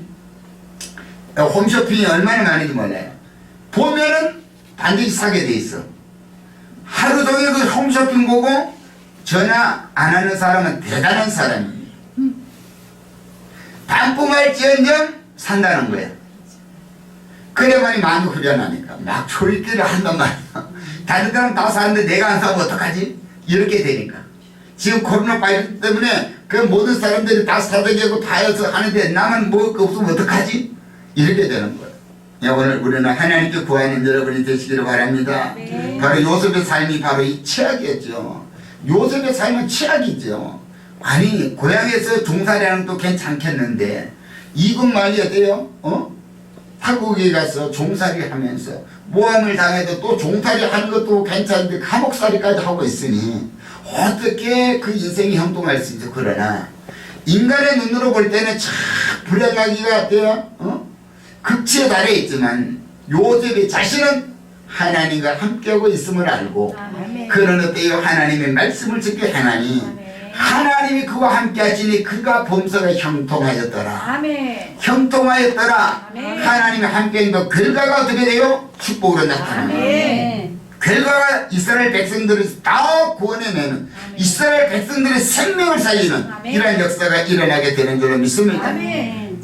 홈쇼핑이 얼마나 많은지 몰라요. 보면은 반드시 사게 돼 있어. 하루 종일 그 홈쇼핑 보고 전화 안 하는 사람은 대단한 사람입니다. 반품할지언정 산다는 거야. 그래만이 마음이 후련하니까 막 초리기를 한단 말이야. 다른 사람 다 사는데 내가 안 사면 어떡하지? 이렇게 되니까. 지금 코로나 바이러스 때문에 그 모든 사람들이 다 사대기하고 다해서 하는데 나만 먹을 거 없으면 어떡하지? 이렇게 되는 거예요. 오늘 우리는 하나님께 구하는 여러분이 되시기를 바랍니다. 네. 바로 요셉의 삶이 바로 이 최악이었죠. 요셉의 삶은 최악이죠. 아니 고향에서 종살이하는 것도 괜찮겠는데 이국 말이 어때요? 타국에 가서 종살이 하면서 모함을 당해도 또 종살이 하는 것도 괜찮은데 감옥살이까지 하고 있으니 어떻게 그 인생이 형통할 수 있어. 그러나 인간의 눈으로 볼 때는 참 불행하기가 어때요? 극치에 달해 있지만 요셉의 자신은 하나님과 함께하고 있음을 알고 그는 어때요? 하나님의 말씀을 듣게 하나니 하나님이 그와 함께 하시니 그가 범사가 형통하였더라. 아멘. 형통하였더라. 아멘. 하나님이 함께한 그 결과가 어떻게 돼요? 축복으로 나타납니다. 아멘. 결과가 이스라엘 백성들을 다 구원해내는 이스라엘 백성들의 생명을 살리는 아멘. 이러한 역사가 일어나게 되는 줄로 믿습니다. 아멘.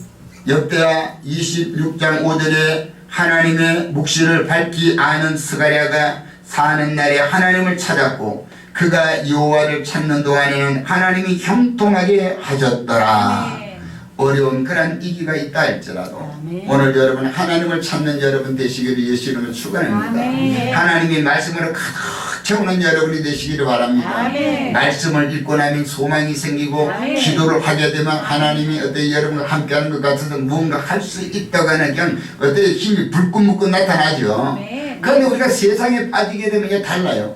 역대하 26장 5절에 하나님의 묵시를 밝히 아는 스가랴가 사는 날에 하나님을 찾았고 그가 여호와를 찾는 동안에는 하나님이 형통하게 하셨더라. 아멘. 어려운 그런 위기가 있다 할지라도 아멘. 오늘 여러분 하나님을 찾는 여러분 되시기를 예수 이름으로 축원합니다. 아멘. 하나님의 말씀으로 가득 채우는 여러분이 되시기를 바랍니다. 아멘. 말씀을 읽고 나면 소망이 생기고 아멘. 기도를 하게 되면 하나님이 어때 여러분과 함께하는 것 같아서 무언가 할 수 있다고 하는 그냥 어때 힘이 불끈불끈 나타나죠. 아멘. 그런데 우리가 세상에 빠지게 되면 이게 달라요.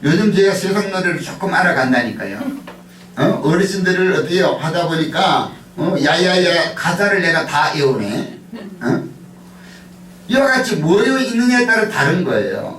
요즘 제가 세상 노래를 조금 알아간다니까요. 어르신들을 어때요 하다 보니까 야야야 가사를 내가 다 외우네. 이와 같이 뭐에 있느냐에 따라 다른 거예요.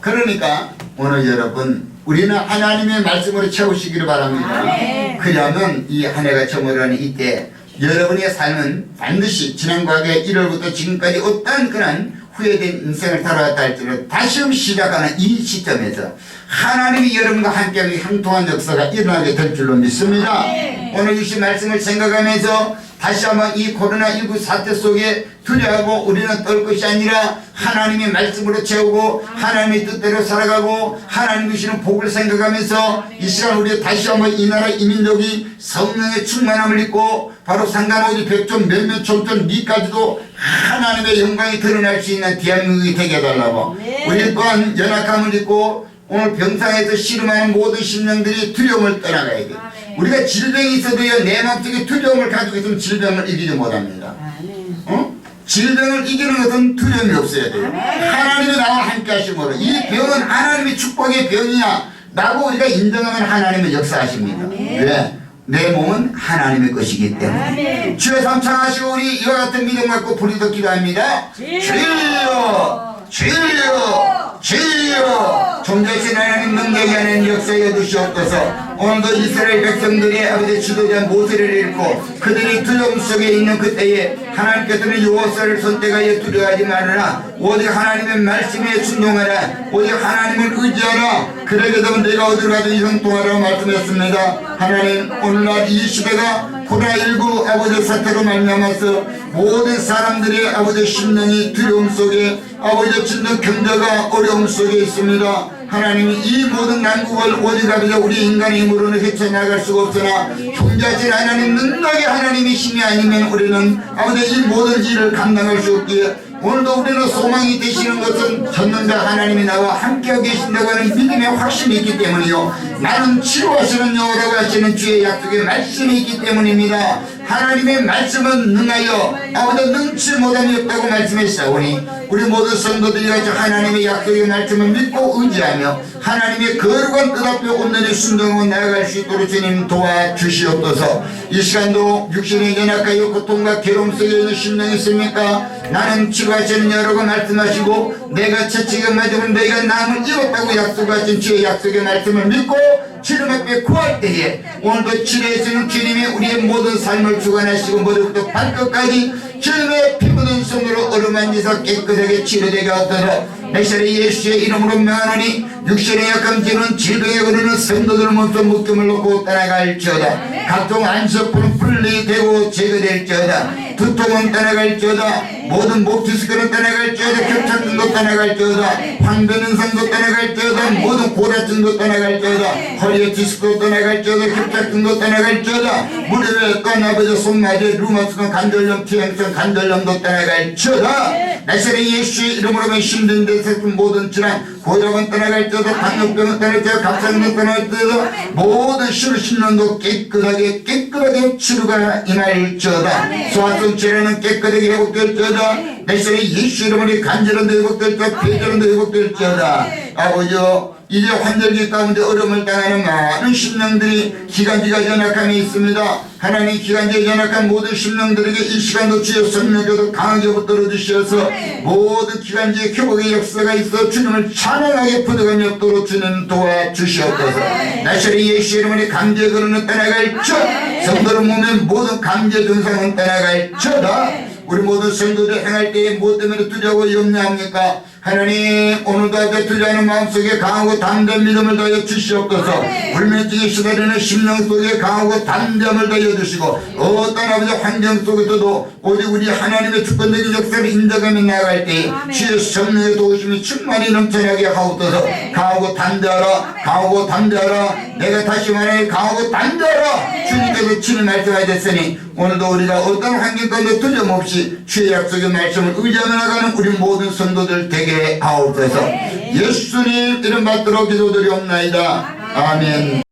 그러니까 오늘 여러분 우리는 하나님의 말씀으로 채우시기를 바랍니다. 아멘. 그러면 이 한 해가 저물어가는 이때 여러분의 삶은 반드시 지난 과거의 1월부터 지금까지 어떤 그런 후회된 인생을 살아왔다 할지라도 다시 시작하는 이 시점에서 하나님이 여러분과 함께하는 형통한 역사가 일어나게 될 줄로 믿습니다. 네. 오늘 주신 말씀을 생각하면서 다시 한번 이 코로나19 사태 속에 두려워하고 우리는 떨 것이 아니라 하나님의 말씀으로 채우고 하나님의 뜻대로 살아가고 하나님 주시는 복을 생각하면서 이 시간 우리 다시 한번 이 나라 이 민족이 성령의 충만함을 입고 바로 상관오지 백촌 몇몇 촌촌 미까지도 하나님의 영광이 드러날 수 있는 대한민국이 되게 해달라고 우리 또한 연약함을 입고 오늘 병상에서 씨름하는 모든 심령들이 두려움을 떠나가야 돼. 우리가 질병이 있어도요 내 마음속에 두려움을 가지고 있으면 질병을 이기지 못합니다. 질병을 이기는 것은 두려움이 없어야 돼요. 하나님이 나와 함께 하심으로 이 병은 하나님의 축복의 병이야 라고 우리가 인정하면 하나님은 역사하십니다. 왜? 내 몸은 하나님의 것이기 때문에 주의 삼창하시고 우리 이와 같은 믿음 갖고 부르짖어 기도합니다. 주여 주여 주여 존재하신 하나님 능력이 하는 역사에 두시옵소서. 오늘도 이스라엘 백성들의 아버지 지도자 모세를 잃고 그들이 두려움 속에 있는 그때에 하나님께서는 여호와를 선택하여 두려워하지 말아라. 오직 하나님의 말씀에 순종하라. 오직 하나님을 의지하라. 그러게 되면 내가 어디로 가든 형통하라고 말씀했습니다. 하나님 오늘날 이 시대가 코로나19 아버지 사태로 말미암아서 모든 사람들의 아버지 심령이 두려움 속에 아버지 짓는 경제가 어려움 속에 있습니다. 하나님이 이 모든 난국을 오직 아버지 우리 인간의 힘으로는 헤쳐나갈 수가 없으나 존재하신 하나님 능력의 하나님의 힘이 아니면 우리는 아버지 이 모든 일을 감당할 수 없기에 오늘도 우리는 소망이 되시는 것은 전능자 하나님이 나와 함께하고 계신다고 하는 믿음의 확신이 있기 때문이요 나는 치료하시는 여호라고 하시는 주의 약속의 말씀이 있기 때문입니다. 하나님의 말씀은 능하여 아무도 능치 못함이 없다고 말씀하시오니 우리 모든 성도들이 같이 하나님의 약속의 말씀을 믿고 의지하며 하나님의 거룩한 뜻 앞에 온전히 순종하고 나아갈 수 있도록 주님 도와주시옵소서. 이 시간도 육신의 연약하여 고통과 괴로움 속에 있는 심령이 있습니까? 나는 치료하시는 여호라고 말씀하시고 내가 채찍에 맞으면 너희가 남을 이뤘다고 약속하신 주의 약속의 말씀을 믿고 주님 앞에 구할 때에 오늘도 치료해주는 주님이 우리의 모든 삶을 주관하시고 머리부터 발끝까지 주님의 피 묻은 손으로 어루만지사 깨끗하게 치료되게 하도록 메시아의 예수의 이름으로 명하노니 육신의 약함 지는 질병에 걸리는 성도들 몸소 묶임을 놓고 떠나갈지어다. 각종 안석부는 분리되고 제거될지어다. 두통은 떠나갈지어다. 모든 목 디스크는 떠나갈지어다. 겹착증도 떠나갈지어다. 황변현상도 떠나갈지어다. 모든 고라증도 떠나갈지어다. 허리의 디스크도 떠나갈지어다. 겹착증도 떠나갈지어다. 무릎에 깐 아버지 손마디 루마스건 관절염 티행성 모든 간절함도 떠나갈지어다. 나사렛 예수의 이름으로 힘든 데서 모든 질환 고혈압은 떠나갈지어다. 당뇨병은 떠날지어다. 갑상선은 떠날지어다. 모든 신령도 깨끗하게 치료가 임할지어다. 소화성 질환은 깨끗하게 회복될지어다. 나사렛 예수 이름으로 간절함도 회복될지어다. 폐절함도 회복될지어다. 아버지여, 이제 환절기 가운데 어려움을 당하는 많은 심령들이 기관지가 연약함이 있습니다. 하나님, 기관지에 연약한 모든 심령들에게 이 시간도 주여 성령께서 강하게 붙들어 주셔서 모든 기관지에 회복의 역사가 있어 주님을 찬양하게 부득함이 없도록 주님 도와주시옵소서. 나사렛 예수 이름으로 강제 근원은 떠나갈지어다. 성도의 몸의 모든 강제 증상은 떠나갈지어다. 우리 모든 성도들 행할 때에 무엇 때문에 두려워 염려합니까? 하나님, 오늘도 앞에 두려워하는 마음속에 강하고 담대한 믿음을 더하여 주시옵소서. 불면증에 시달리는 심령 속에 강하고 담대함을 더하여 주시고, 어떤 아버지 환경 속에서도 오직 우리 하나님의 주권적인 역사를 인정하며 나아갈 때 주의 성령의 도우심이 충만히 넘쳐나게 하옵소서. 강하고 담대하라. 내가 다시 말하니 강하고 담대하라. 주님께서 친히 말씀하셨으니 오늘도 우리가 어떤 환경 가운데 두려움 없이 주의 약속의 말씀을 의지하며 나가는 우리 모든 성도들 되게 하옵소서. 예수님 이름 받들어 기도드리옵나이다. 아멘.